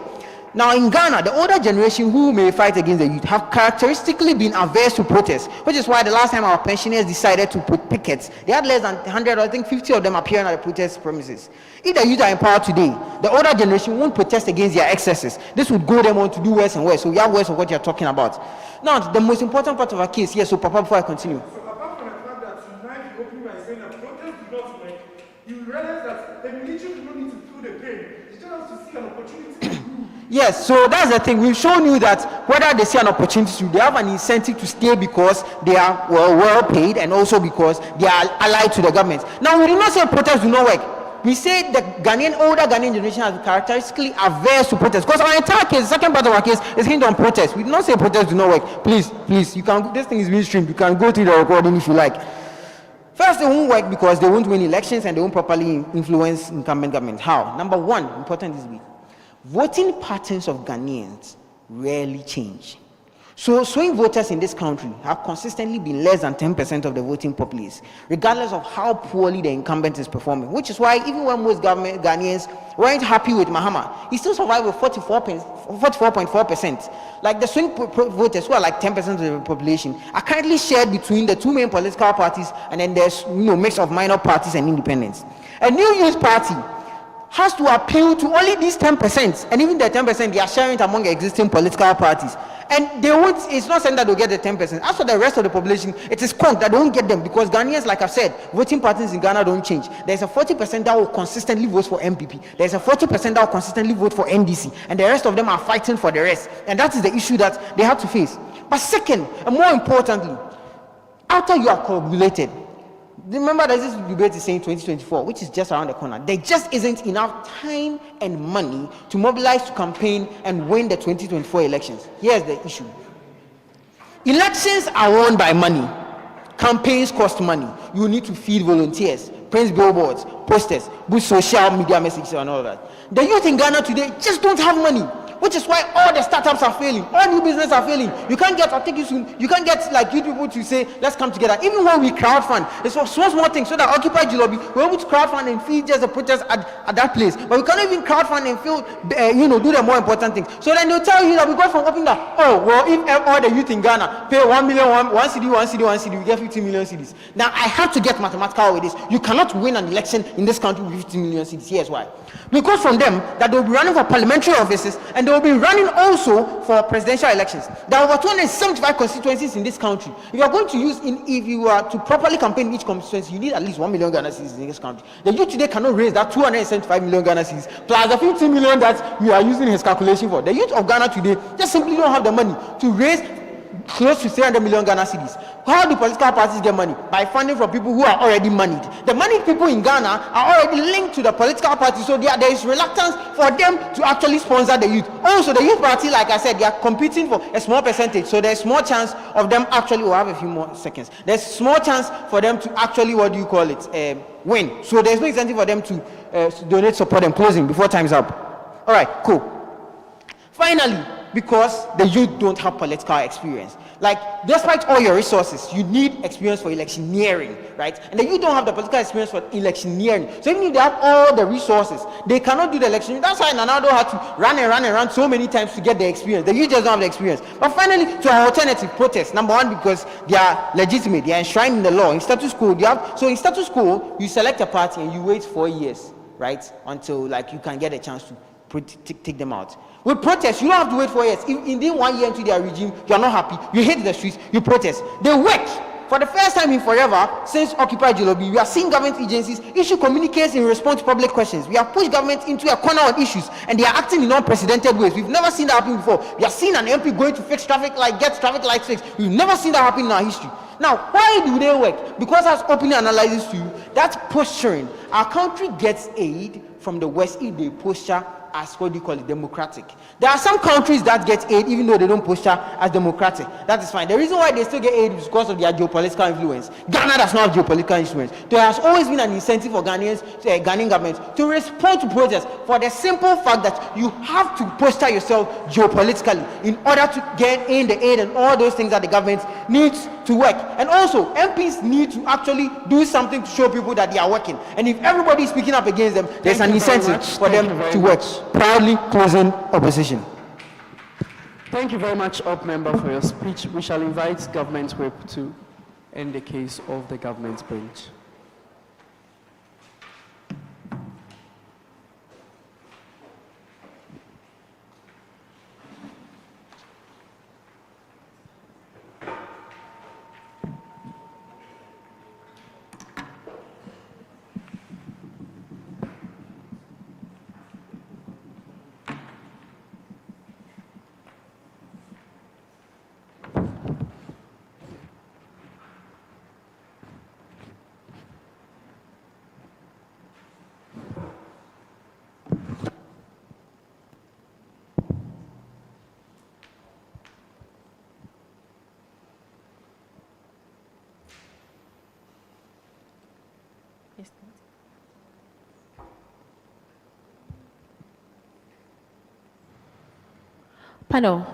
Now in Ghana, the older generation who may fight against the youth have characteristically been averse to protest, which is why the last time our pensioners decided to put pickets, they had less than 100, I think 50 of them appearing at the protest premises. If the youth are in power today, the older generation won't protest against their excesses. This would go them on to do worse and worse. So we have worse of what you're talking about. Now, the most important part of our case, yes, so Papa, before I continue. So apart from the fact that tonight you open by saying that protest do not work, you realize that the military do not need to feel the pain. They just have to see an opportunity to do. Yes, so that's the thing. We've shown you that whether they see an opportunity to, they have an incentive to stay because they are well paid and also because they are allied to the government. Now, we do not say protests do not work. We say the older Ghanaian generation has characteristically averse to protest. Because our entire case, the second part of our case, is hinged on protest. We do not say protests do not work. Please, you can. This thing is being streamed. You can go to the recording if you like. First, they won't work because they won't win elections and they won't properly influence incumbent government. How? Number one, important is this: voting patterns of Ghanaians rarely change. So swing voters in this country have consistently been less than 10% of the voting populace, regardless of how poorly the incumbent is performing, which is why even when most Ghanaians weren't happy with Mahama, he still survived with 44.4%. Like the swing voters, who are like 10% of the population, are currently shared between the two main political parties, and then there's mix of minor parties and independents. A new youth party has to appeal to only these 10%, and even the 10% they are sharing it among existing political parties, and they won't. It's not saying that they'll get the 10%. As for the rest of the population, it is conk that they won't get them, because Ghanaians, like I've said, voting patterns in Ghana don't change. There's a 40% that will consistently vote for MPP, there's a 40% that will consistently vote for NDC, and the rest of them are fighting for the rest, and that is the issue that they have to face. But second, and more importantly, after you are coagulated, remember that this debate is saying 2024, which is just around the corner. There just isn't enough time and money to mobilize to campaign and win the 2024 elections. Here's the issue. Elections are won by money. Campaigns cost money. You need to feed volunteers, print billboards, posters, boost social media messages and all that. The youth in Ghana today just don't have money, which is why all the startups are failing, all new businesses are failing. You can't get, I'll take you soon, you can't get like you people to say, let's come together. Even when we crowdfund, it's for small things, so that Occupy Jilobi, we're able to crowdfund and feed just the protest at that place. But we can't even crowdfund and feel, do the more important things. So then they'll tell you that we go from opening that, oh, well, if all the youth in Ghana pay 1 million, one CD, we get 50 million CDs. Now, I have to get mathematical with this. You cannot win an election in this country with 50 million CDs. Here's why. Because from them, that they'll be running for parliamentary offices, and they'll be running also for presidential elections. There are over 275 constituencies in this country. If you are going to use, if you are to properly campaign in each constituency, you need at least 1 million Ghana cedis in this country. The youth today cannot raise that 275 million Ghana cedis, plus the 50 million that we are using his calculation for. The youth of Ghana today just simply don't have the money to raise close to 300 million Ghana cedis. How do political parties get money? By funding from people who are already moneyed. The moneyed people in Ghana are already linked to the political party, so there is reluctance for them to actually sponsor the youth. Also, the youth party, like I said, they are competing for a small percentage, so there's small chance of them actually, we'll have a few more seconds, there's small chance for them to actually, win. So there's no incentive for them to donate support and closing before time's up. All right, cool. Finally, because the youth don't have political experience. Like, despite all your resources, you need experience for electioneering, right? And the youth don't have the political experience for electioneering. So even if they have all the resources, they cannot do the election. That's why Nanado had to run so many times to get the experience. The youth just don't have the experience. But finally, to our alternative protest, number one, because they are legitimate, they are enshrined in the law. In status quo, in status quo, you select a party and you wait 4 years, right? Until you can get a chance to take them out. With protest, you don't have to wait 4 years. If in 1 year into their regime, you are not happy, you hate the streets, you protest. They work. For the first time in forever, since Occupy Jilobi, we are seeing government agencies issue communiques in response to public questions. We have pushed government into a corner on issues, and they are acting in unprecedented ways. We've never seen that happen before. We have seen an MP going to fix traffic light, get traffic lights fixed. We've never seen that happen in our history. Now, why do they work? Because as openly analyzes to you, that's posturing. Our country gets aid from the West if they posture as democratic. There are some countries that get aid even though they don't posture as democratic. That is fine. The reason why they still get aid is because of their geopolitical influence. Ghana does not have geopolitical influence. There has always been an incentive for Ghanaian government to respond to protests for the simple fact that you have to posture yourself geopolitically in order to get in the aid and all those things that the government needs to work. And also, MPs need to actually do something to show people that they are working. And if everybody is speaking up against them, there's an incentive for them to work. Proudly closing opposition. Thank you very much, Up Member, for your speech. We shall invite Government Whip to end the case of the government branch. Yes. Panel,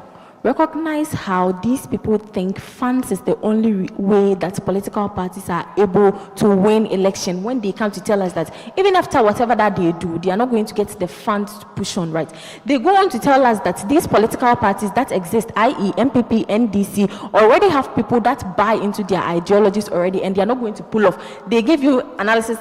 recognize how these people think funds is the only way that political parties are able to win election when they come to tell us that even after whatever that they do, they are not going to get the funds to push on, right? They go on to tell us that these political parties that exist, i.e. MPP, NDC, already have people that buy into their ideologies already and they are not going to pull off. They give you analysis,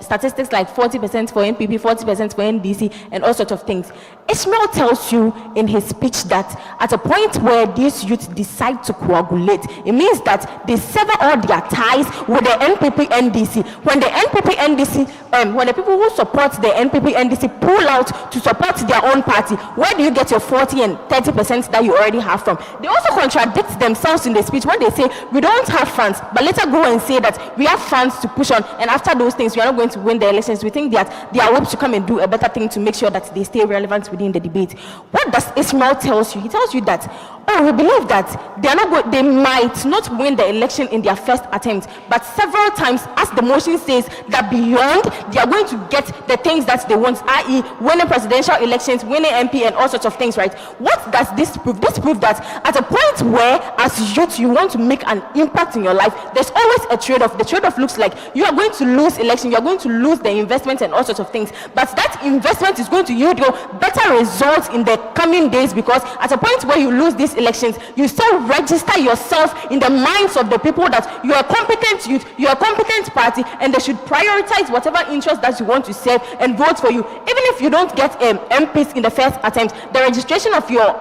statistics like 40% for MPP, 40% for NDC, and all sorts of things. Ishmael tells you in his speech that at a point where these youth decide to coagulate, it means that they sever all their ties with the NPP NDC. When the NPP NDC, when the people who support the NPP NDC pull out to support their own party, where do you get your 40 and 30% that you already have from? They also contradict themselves in the speech when they say we don't have funds, but later go and say that we have funds to push on, and after those things we are not going to win the elections. We think that they are hopes to come and do a better thing to make sure that they stay relevant within the debate. What does Ishmael tells you? He tells you that, oh, we believe that they might not win the election in their first attempt, but several times, as the motion says, that beyond, they are going to get the things that they want, i.e. winning presidential elections, winning MP, and all sorts of things, right? What does this prove? This proves that at a point where, as youth, you want to make an impact in your life, there's always a trade-off. The trade-off looks like you are going to lose election, you are going to lose the investment and all sorts of things, but that investment is going to yield you better results in the coming days, because at a point where you lose these elections, you still register yourself in the minds of the people that you are a competent youth, you are a competent party, and they should prioritize whatever interest that you want to serve and vote for you. Even if you don't get MPs in the first attempt, the registration of your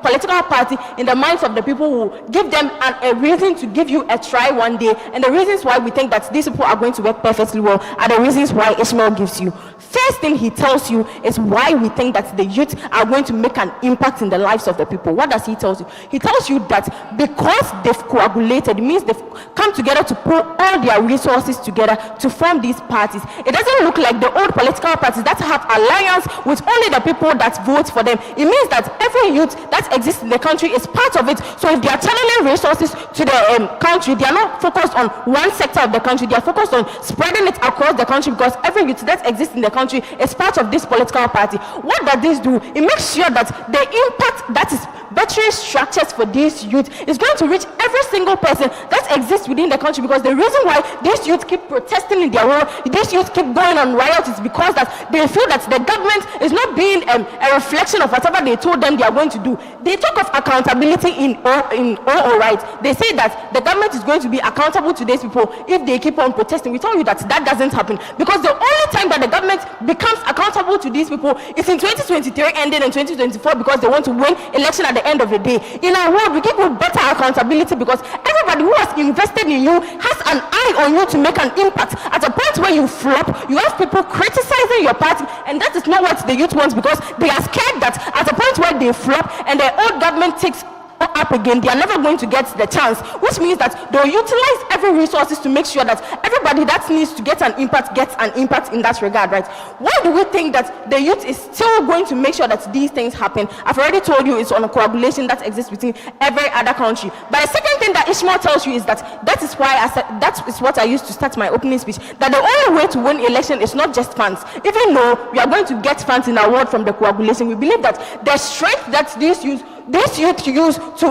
political party in the minds of the people will give them a reason to give you a try one day. And the reasons why we think that these people are going to work perfectly well are the reasons why Ishmael gives you. First thing he tells you is why we think that the youth are going to make an impact in the lives of the people. What does he tell you? He tells you that because they've coagulated, it means they've come together to put all their resources together to form these parties. It doesn't look like the old political parties that have alliance with only the people that vote for them. It means that every youth that exists in the country is part of it. So if they are channeling resources to the country, they are not focused on one sector of the country, they are focused on spreading it across the country, because every youth that exists in the country is part of this political party. What does this do? It makes sure that the impact that is bettering structures for these youth is going to reach every single person that exists within the country, because the reason why these youth keep protesting in their world, these youth keep going on riots, is because that they feel that the government is not being a reflection of whatever they told them they are going to do. They talk of accountability in all right. They say that the government is going to be accountable to these people if they keep on protesting. We tell you that that doesn't happen, because the only time that the government becomes accountable to these people is in 2023 ending in 2024, because they want to win election at the end of the day. In our world, we give you better accountability, because everybody who has invested in you has an eye on you to make an impact. At a point where you flop, you have people criticizing your party, and that is not what the youth wants, because they are scared that at a point where they flop and the old government takes up again, they are never going to get the chance, which means that they'll utilize every resources to make sure that everybody that needs to get an impact gets an impact in that regard, right? Why do we think that the youth is still going to make sure that these things happen? I've already told you it's on a coagulation that exists within every other country. But the second thing that Ishmael tells you is that is why I said, that is what I used to start my opening speech, that the only way to win election is not just funds. Even though we are going to get funds in our world from the coagulation, we believe that the strength that these youth use to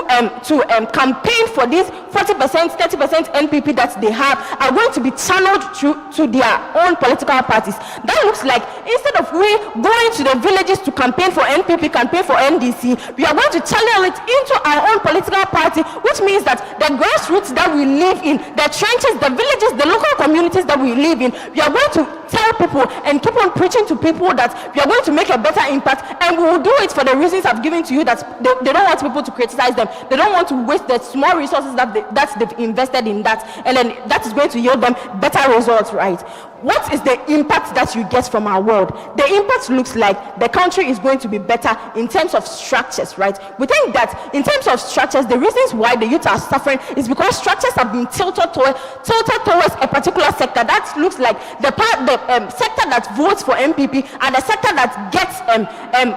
campaign for these 40%, 30% NPP that they have are going to be channeled to their own political parties. That looks like, instead of we going to the villages to campaign for NPP, campaign for NDC, we are going to channel it into our own political party, which means that the grassroots that we live in, the trenches, the villages, the local communities that we live in, we are going to tell people and keep on preaching to people that we are going to make a better impact, and we will do it for the reasons I've given to you, that they don't want people to criticize them, they don't want to waste the small resources that they've invested in that, and then that is going to yield them better results, right? What is the impact that you get from our world? The impact looks like the country is going to be better in terms of structures, right? We think that in terms of structures, the reasons why the youth are suffering is because structures have been tilted towards a particular sector. That looks like the sector that votes for MPP and the sector that gets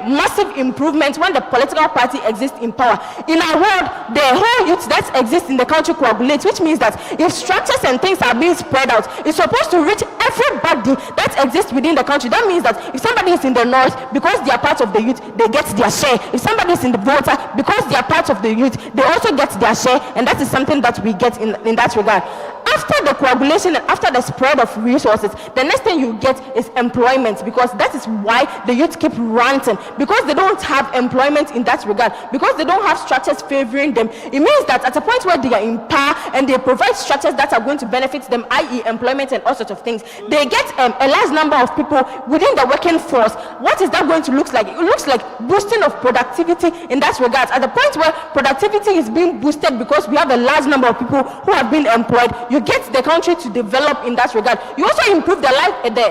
massive improvements when the political party exists in power. In our world, the whole youth that exists in the country coagulates, which means that if structures and things are being spread out, it's supposed to reach every everybody that exists within the country. That means that if somebody is in the north, because they are part of the youth, they get their share. If somebody is in the Volta, because they are part of the youth, they also get their share, and that is something that we get in that regard. After the coagulation and after the spread of resources, the next thing you get is employment, because that is why the youth keep ranting, because they don't have employment in that regard, because they don't have structures favoring them. It means that at a point where they are in power and they provide structures that are going to benefit them, i.e. employment and all sorts of things, they get a large number of people within the working force. What is that going to look like? It looks like boosting of productivity in that regard. At the point where productivity is being boosted because we have a large number of people who have been employed, you get the country to develop in that regard. You also improve the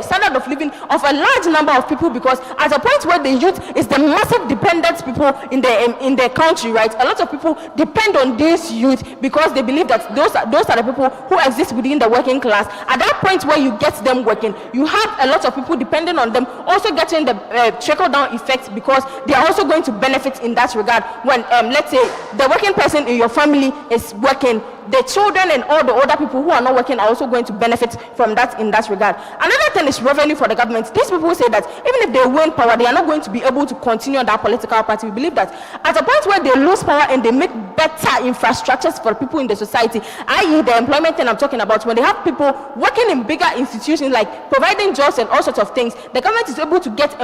standard of living of a large number of people, because at a point where the youth is the massive dependent people in the country, right? A lot of people depend on these youth because they believe that those are the people who exist within the working class. At that point where you get them working, you have a lot of people depending on them, also getting the trickle-down effect, because they are also going to benefit in that regard. When let's say the working person in your family is working, the children and all the other people who are not working are also going to benefit from that in that regard. Another thing is revenue for the government. These people say that even if they win power, they are not going to be able to continue that political party. We believe that at a point where they lose power and they make better infrastructures for people in the society, i.e. the employment thing I'm talking about, when they have people working in bigger institutions like providing jobs and all sorts of things, the government is able to get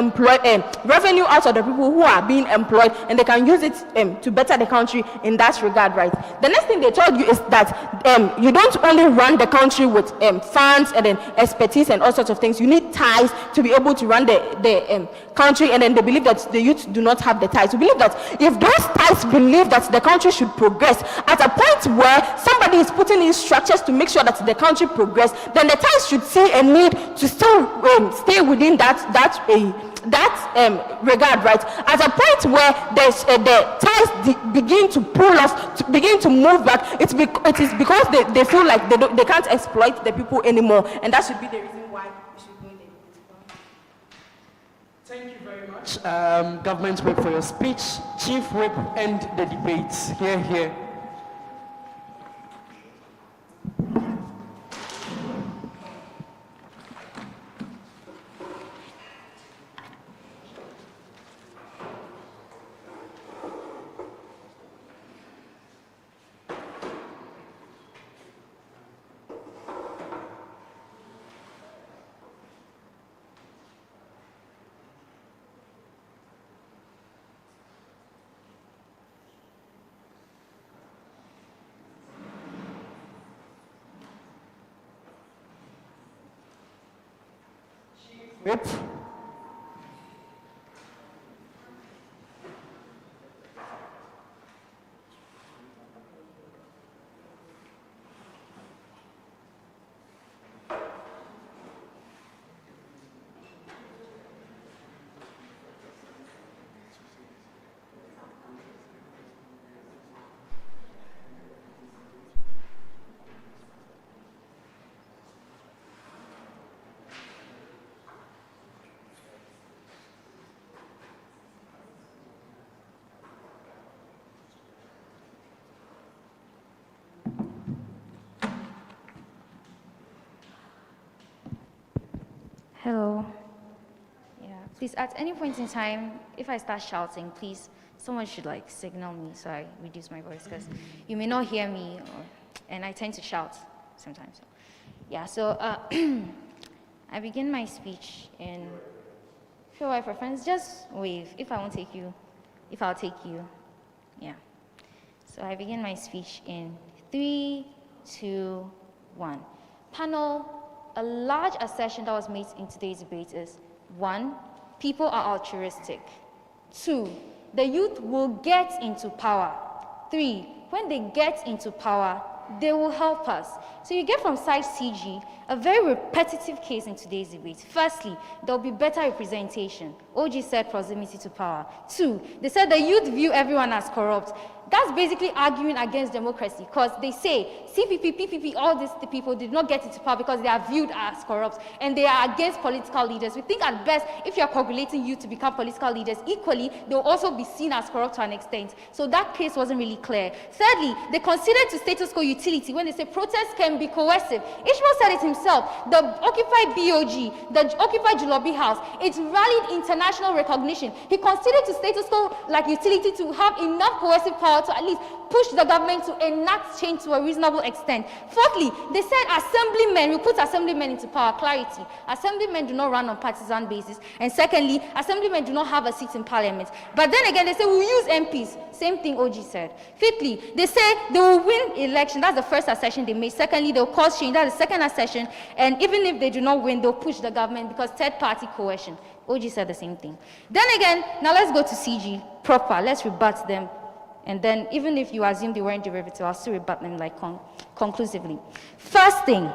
revenue out of the people who are being employed, and they can use it to better the country in that regard, right? The next thing they told you is that you don't only run the country with funds and then expertise and all sorts of things. You need ties to be able to run the country, and then they believe that the youth do not have the ties. We believe that if those ties believe that the country should progress, at a point where somebody is putting in structures to make sure that the country progress, then the ties should see a need to still stay within that regard, right? At a point where the ties begin to pull off, begin to move back, it is because they feel like they can't exploit the people anymore, and that should be the reason why we should go in there. Thank you very much. Government Whip, for your speech. Chief Whip, end the debate. Here. Whip. Hello. Yeah, please, at any point in time, if I start shouting, please, someone should signal me so I reduce my voice, because you may not hear me, and I tend to shout sometimes. Yeah, so I begin my speech in, if your wife or friends, just wave. If I won't take you, if I'll take you. Yeah. So I begin my speech in 3, 2, 1. Panel, a large assertion that was made in today's debate is, 1, people are altruistic. 2, the youth will get into power. 3, when they get into power, they will help us. So you get from side CG a very repetitive case in today's debate. Firstly, there will be better representation. OG said proximity to power. 2, they said the youth view everyone as corrupt. That's basically arguing against democracy, because they say CPP, PPP, all these people did not get into power because they are viewed as corrupt and they are against political leaders. We think at best, if you are coagulating youth to become political leaders, equally, they will also be seen as corrupt to an extent. So that case wasn't really clear. Thirdly, they considered to status quo youth utility when they say protests can be coercive. Ishmael said it himself. The Occupy BOG, the Occupy Julobi House, it rallied international recognition. He considered to status quo like utility to have enough coercive power to at least push the government to enact change to a reasonable extent. Fourthly, they said assemblymen, we put assemblymen into power. Clarity. Assemblymen do not run on partisan basis. And secondly, assemblymen do not have a seat in parliament. But then again, they say we'll use MPs. Same thing OG said. Fifthly, they say they will win election. That's the first assertion they made. Secondly, they'll cause change. That's the second assertion. And even if they do not win, they'll push the government because third-party coercion. OG said the same thing. Then again, now let's go to CG proper. Let's rebut them. And then even if you assume they weren't derivative, I'll still rebut them like conclusively. First thing,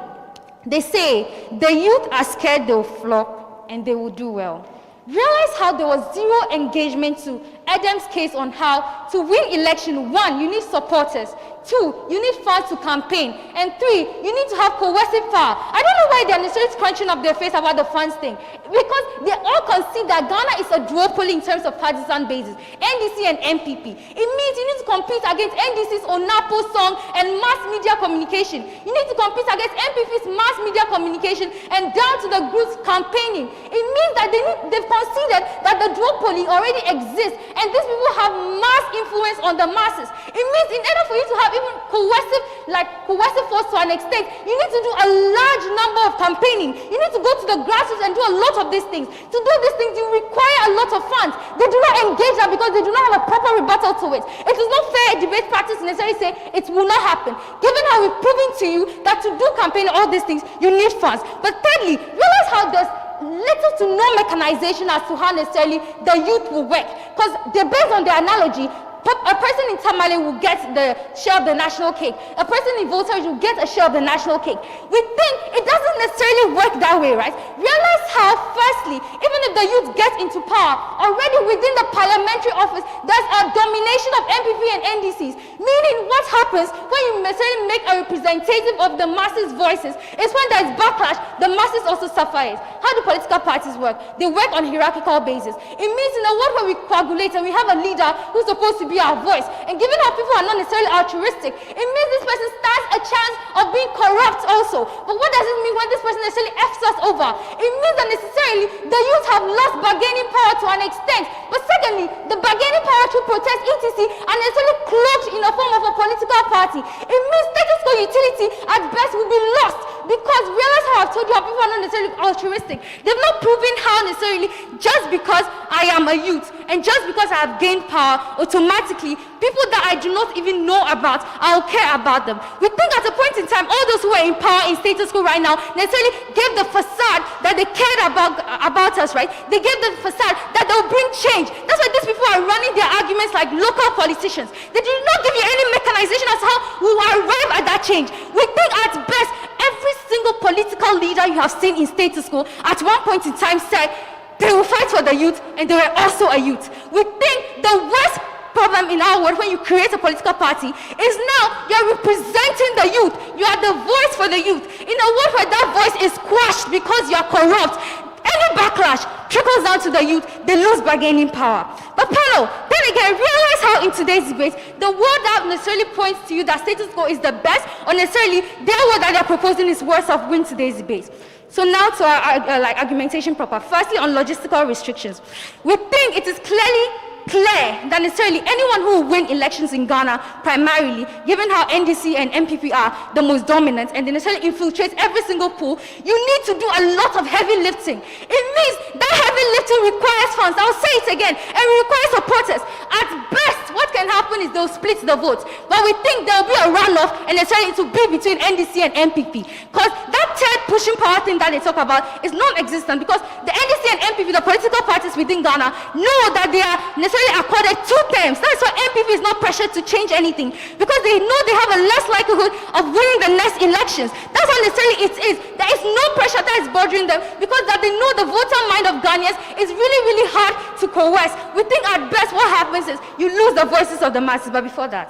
they say the youth are scared they'll flop and they will do well. Realize how there was zero engagement to Adam's case on how to win election. 1, you need supporters. 2, you need funds to campaign. And 3, you need to have coercive power. I don't know why they're necessarily scrunching up their face about the funds thing. Because they all concede that Ghana is a duopoly in terms of partisan basis. NDC and MPP. It means you need to compete against NDC's Onapo song and mass media communication. You need to compete against MPP's mass media communication and down to the groups campaigning. It means that they've conceded that the duopoly already exists and these people have mass influence on the masses. It means in order for you to have even coercive force to an extent, you need to do a large number of campaigning. You need to go to the grassroots and do a lot of these things. To do these things, you require a lot of funds. They do not engage that because they do not have a proper rebuttal to it. It is not fair debate practice to necessarily say it will not happen. Given how we've proven to you that to do campaign all these things, you need funds. But thirdly, realize how there's little to no mechanization as to how necessarily the youth will work. Because they're based on their analogy. A person in Tamale will get the share of the national cake. A person in Voltage will get a share of the national cake. We think it doesn't necessarily work that way, right? Realize how, firstly, even if the youth get into power, already within the parliamentary office, there's a domination of MPP and NDCs. Meaning what happens when you necessarily make a representative of the masses' voices is when there's backlash, the masses also suffer it. How do political parties work? They work on hierarchical basis. It means in a world where we coagulate and we have a leader who's supposed to be our voice, and given how people are not necessarily altruistic, it means this person stands a chance of being corrupt also. But what does it mean when this person necessarily F's us over? It means that necessarily the youth have lost bargaining power to an extent. But secondly, the bargaining power to protest etc. are necessarily cloaked in a form of a political party. It means status quo utility at best will be lost because realize how I've told you how people are not necessarily altruistic. They've not proven how necessarily just because I am a youth and just because I have gained power, automatically people that I do not even know about, I'll care about them. We think at a point in time, all those who are in power in status quo right now necessarily gave the facade that they cared about us, right? They gave the facade that they'll bring change. That's why these people are running their arguments like local politicians. They did not give you any mechanization as to how we will arrive at that change. We think at best, every single political leader you have seen in status quo at one point in time said they will fight for the youth and they were also a youth. We think the worst problem in our world when you create a political party is now you're representing the youth. You are the voice for the youth. In a world where that voice is quashed because you are corrupt, any backlash trickles down to the youth, they lose bargaining power. But panel, then again, realize how in today's debate, the word that necessarily points to you that status quo is the best, or necessarily their word that they're proposing is worse off win today's debate. So now to our argumentation proper. Firstly, on logistical restrictions. We think it is clear that necessarily anyone who will win elections in Ghana primarily, given how NDC and MPP are the most dominant and they necessarily infiltrate every single pool, you need to do a lot of heavy lifting. It means that heavy lifting requires funds. I'll say it again, and it requires supporters. At best, what can happen is they'll split the vote. But we think there'll be a runoff and necessarily it will be between NDC and MPP. Because that third pushing power thing that they talk about is non-existent because the NDC and MPP, the political parties within Ghana, know that they are necessarily accorded 2 terms. That's why MPP is not pressured to change anything because they know they have a less likelihood of winning the next elections. That's how necessarily it is. There is no pressure that is bothering them because that they know the voter mind of Ghanaians is really, really hard to coerce. We think at best what happens is you lose the voices of the masses, but before that.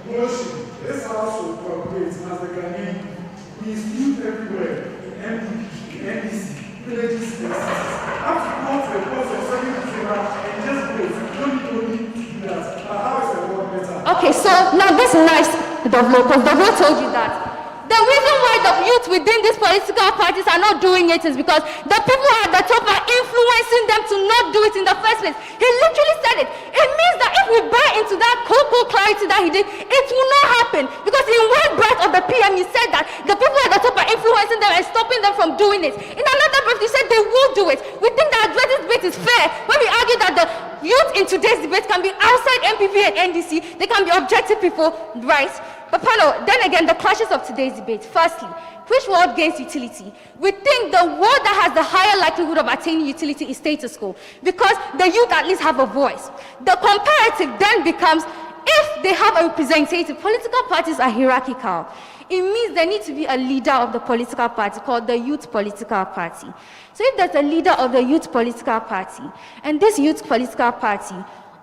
Motion. This house will cooperate as the Ghanaian. We speak everywhere in MPP, NDC, villages, and cities. Have to go to the course of serving and just vote. You don't need to do that. How is the world better? Okay, so now this is nice. Dovlo, because Dovlo told you that. The reason why the youth within these political parties are not doing it is because the people at the top are influencing them to not do it in the first place. He literally said it. It means that if we buy into that cold clarity that he did, it will not happen. Because in one breath of the PM, he said that the people at the top are influencing them and stopping them from doing it. In another breath, he said they will do it. We think that this debate is fair when we argue that the youth in today's debate can be outside MPP and NDC. They can be objective people, right? But panel, then again, the clashes of today's debate. Firstly, which world gains utility? We think the world that has the higher likelihood of attaining utility is status quo, because the youth at least have a voice. The comparative then becomes, if they have a representative, political parties are hierarchical. It means there needs to be a leader of the political party called the youth political party. So if there's a leader of the youth political party, and this youth political party,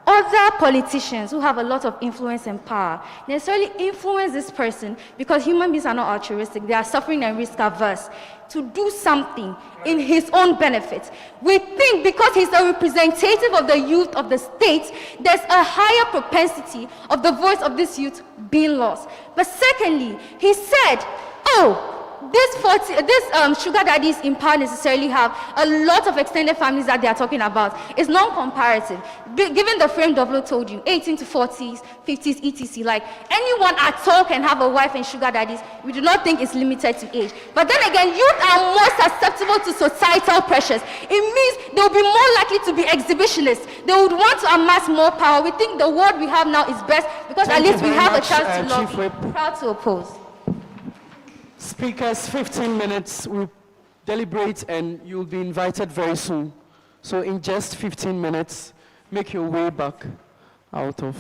other politicians who have a lot of influence and power necessarily influence this person, because human beings are not altruistic, they are suffering and risk averse, to do something in his own benefit. We think because he's a representative of the youth of the state, there's a higher propensity of the voice of this youth being lost. But secondly, he said, oh, this sugar daddies in power necessarily have a lot of extended families that they are talking about. It's non-comparative. Given the frame Dovlo told you, 18 to 40s, 50s, etc. Like anyone at all can have a wife and sugar daddies. We do not think it's limited to age. But then again, youth are more susceptible to societal pressures. It means they will be more likely to be exhibitionists. They would want to amass more power. We think the world we have now is best because at least we have a chance to lobby. Proud to oppose. Speakers, 15 minutes. We'll deliberate and you'll be invited very soon. So in just 15 minutes, make your way back out of...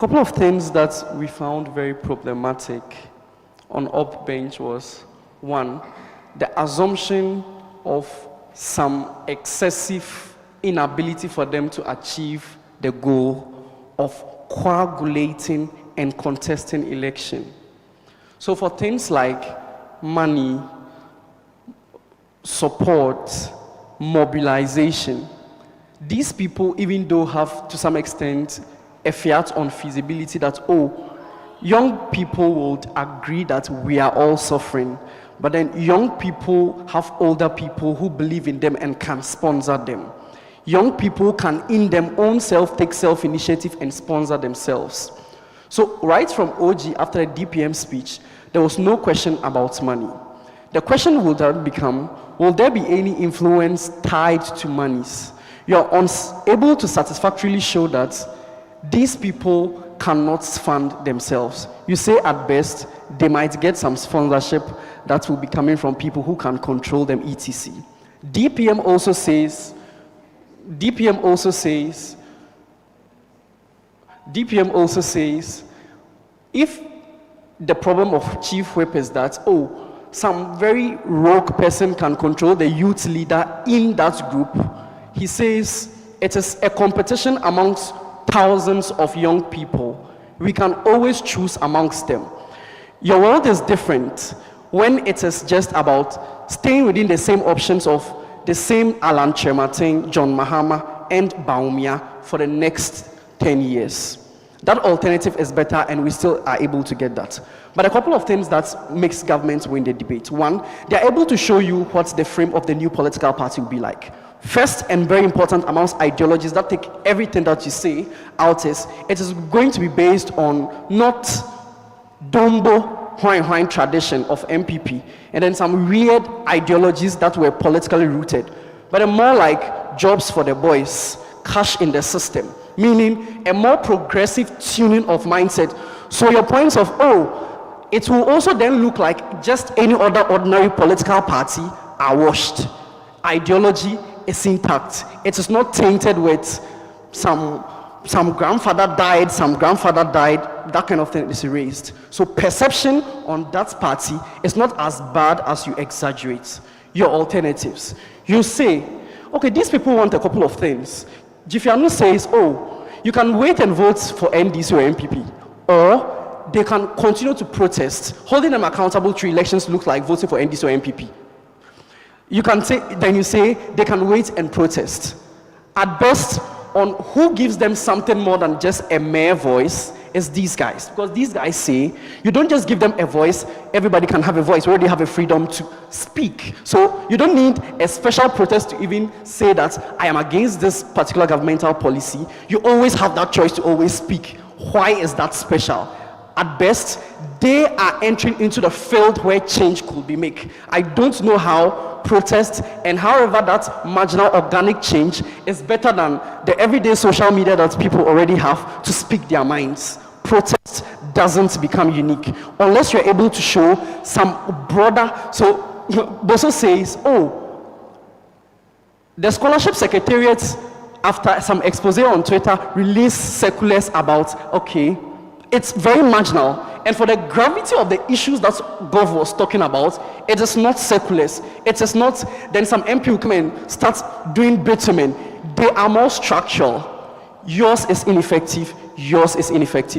couple of things that we found very problematic on Upbench was, one, the assumption of some excessive inability for them to achieve the goal of coagulating and contesting election. So for things like money, support, mobilization, these people, even though have to some extent a fiat on feasibility that, oh, young people would agree that we are all suffering, but then young people have older people who believe in them and can sponsor them. Young people can in them own self take self-initiative and sponsor themselves. So right from OG, after the DPM speech, there was no question about money. The question will then become, will there be any influence tied to monies? You're unable to satisfactorily show that these people cannot fund themselves. You say at best, they might get some sponsorship that will be coming from people who can control them, etc. DPM also says, if the problem of chief whip is that, oh, some very rogue person can control the youth leader in that group, he says it is a competition amongst thousands of young people. We can always choose amongst them. Your world is different when it is just about staying within the same options of the same Alan Chematin, John Mahama, and Baumia for the next 10 years. That alternative is better, and we still are able to get that. But a couple of things that makes governments win the debate. One, they're able to show you what the frame of the new political party will be like. First, and very important amongst ideologies that take everything that you say out, is it is going to be based on not Dombo Hwine tradition of MPP and then some weird ideologies that were politically rooted, but more like jobs for the boys, cash in the system, meaning a more progressive tuning of mindset. So your points of, oh, it will also then look like just any other ordinary political party are washed. Ideology is intact. It is not tainted with some grandfather died, that kind of thing is erased. So perception on that party is not as bad as you exaggerate. Your alternatives. You say, okay, these people want a couple of things. Jifianu says, oh, you can wait and vote for NDC or MPP, or they can continue to protest. Holding them accountable to elections looks like voting for NDC or MPP. You can say, then you say they can wait and protest. At best, on who gives them something more than just a mere voice is these guys. Because these guys say, you don't just give them a voice, everybody can have a voice, we already have a freedom to speak. So you don't need a special protest to even say that I am against this particular governmental policy. You always have that choice to always speak. Why is that special? At best, they are entering into the field where change could be made. I don't know how protest and however that marginal organic change is better than the everyday social media that people already have to speak their minds. Protest doesn't become unique unless you're able to show some broader. So Boso says, oh, the scholarship secretariat, after some expose on Twitter, released circulars about, okay, it's very marginal. And for the gravity of the issues that Gov was talking about, it is not circulars. It is not, then some MP will come and start doing bitumen. They are more structural. Yours is ineffective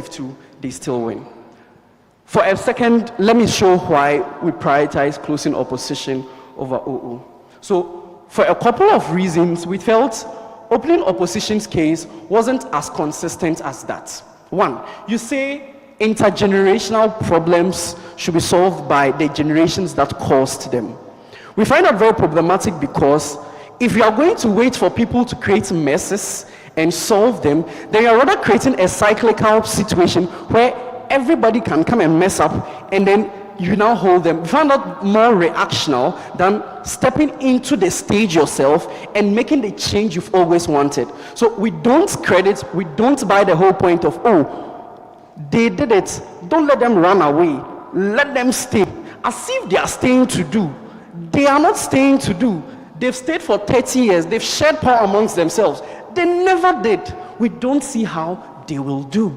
too. They still win. For a second, let me show why we prioritize closing opposition over OO. So for a couple of reasons, we felt opening opposition's case wasn't as consistent as that. One, you say intergenerational problems should be solved by the generations that caused them. We find that very problematic because if you are going to wait for people to create messes and solve them, then you are rather creating a cyclical situation where everybody can come and mess up and then you now hold them. We found that more reactional than stepping into the stage yourself and making the change you've always wanted. So we don't buy the whole point of, oh, they did it, don't let them run away, let them stay. As if they are staying to do. They are not staying to do. They've stayed for 30 years, they've shared power amongst themselves. They never did. We don't see how they will do.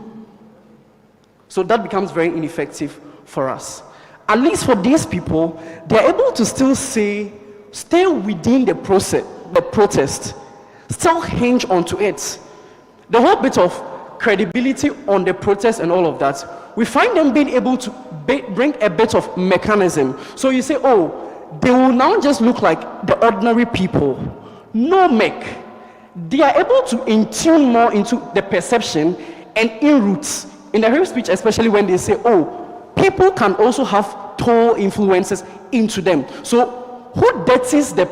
So that becomes very ineffective for us. At least for these people, they're able to still stay within the protest, still hinge onto it. The whole bit of credibility on the protest and all of that, we find them being able to bring a bit of mechanism. So you say, oh, they will now just look like the ordinary people. No mech. They are able to in-tune more into the perception and in-roots. In the hate speech, especially when they say, oh, people can also have tall influences into them. So who dirties the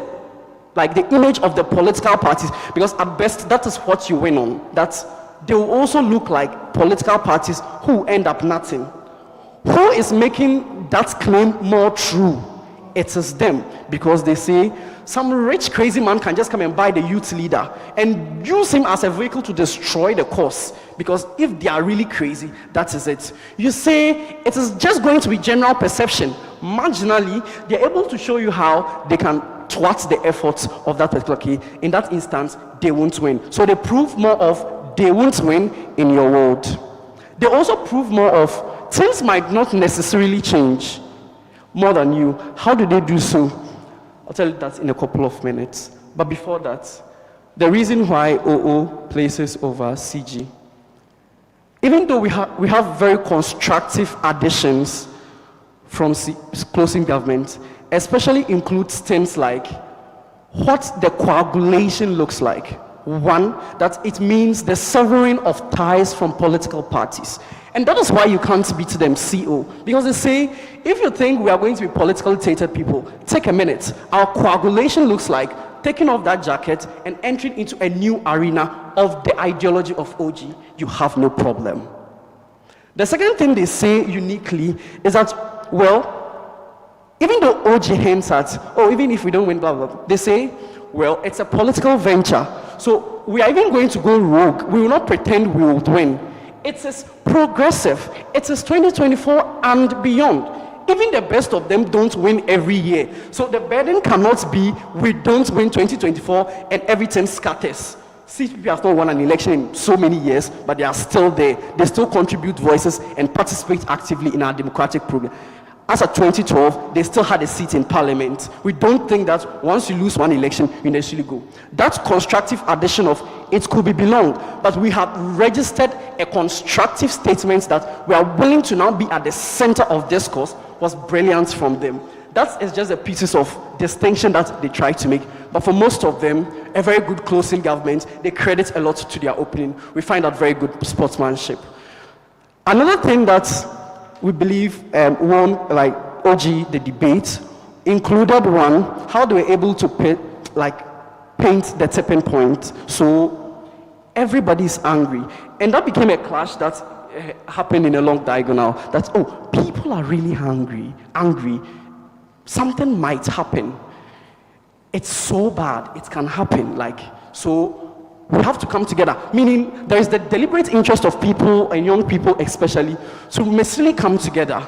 image of the political parties? Because at best, that is what you win on. That they will also look like political parties who end up nothing. Who is making that claim more true? It is them, because they say some rich crazy man can just come and buy the youth leader and use him as a vehicle to destroy the cause, because if they are really crazy, that is it. You say it is just going to be general perception. Marginally, they're able to show you how they can thwart the efforts of that particular key. In that instance, they won't win. So they prove more of they won't win in your world. They also prove more of things might not necessarily change more than you. How do they do so? I'll tell you that in a couple of minutes. But before that, the reason why OO places over CG, even though we have very constructive additions from closing government, especially includes things like what the coagulation looks like. One, that it means the severing of ties from political parties. And that is why you can't beat them CO. Because they say, if you think we are going to be politically tainted people, take a minute. Our coagulation looks like taking off that jacket and entering into a new arena of the ideology of OG. You have no problem. The second thing they say uniquely is that, well, even though OG hints at, oh, even if we don't win, blah, blah, blah, they say, well, it's a political venture. So we are even going to go rogue. We will not pretend we will win. It is progressive. It is 2024 and beyond. Even the best of them don't win every year. So the burden cannot be, we don't win 2024 and everything scatters. CPP has not won an election in so many years, but they are still there. They still contribute voices and participate actively in our democratic program. As of 2012, they still had a seat in parliament. We don't think that once you lose one election, you necessarily go. That constructive addition of it could be belong, but we have registered a constructive statement that we are willing to now be at the center of discourse was brilliant from them. That is just the pieces of distinction that they try to make. But for most of them, a very good closing government, they credit a lot to their opening. We find that very good sportsmanship. Another thing that we believe won, like OG, the debate, included one, how they were able to paint the tipping point. So everybody is angry. And that became a clash that happened in a long diagonal. That, oh, people are really angry. Something might happen. It's so bad, it can happen. So we have to come together, meaning there is the deliberate interest of people and young people especially to necessarily come together.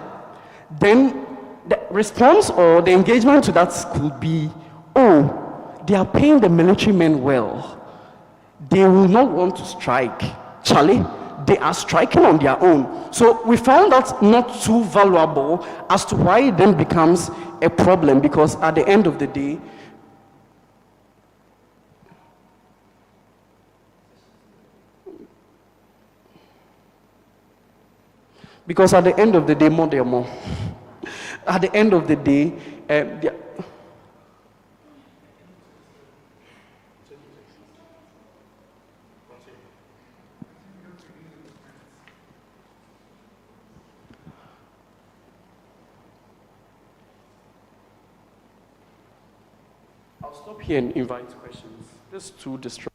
Then the response or the engagement to that could be, oh, they are paying the military men well. They will not want to strike. Charlie, they are striking on their own. So we found that not too valuable as to why it then becomes a problem, because at the end of the day, more they are more. At the end of the day, I'll stop here and invite questions. Just to distract.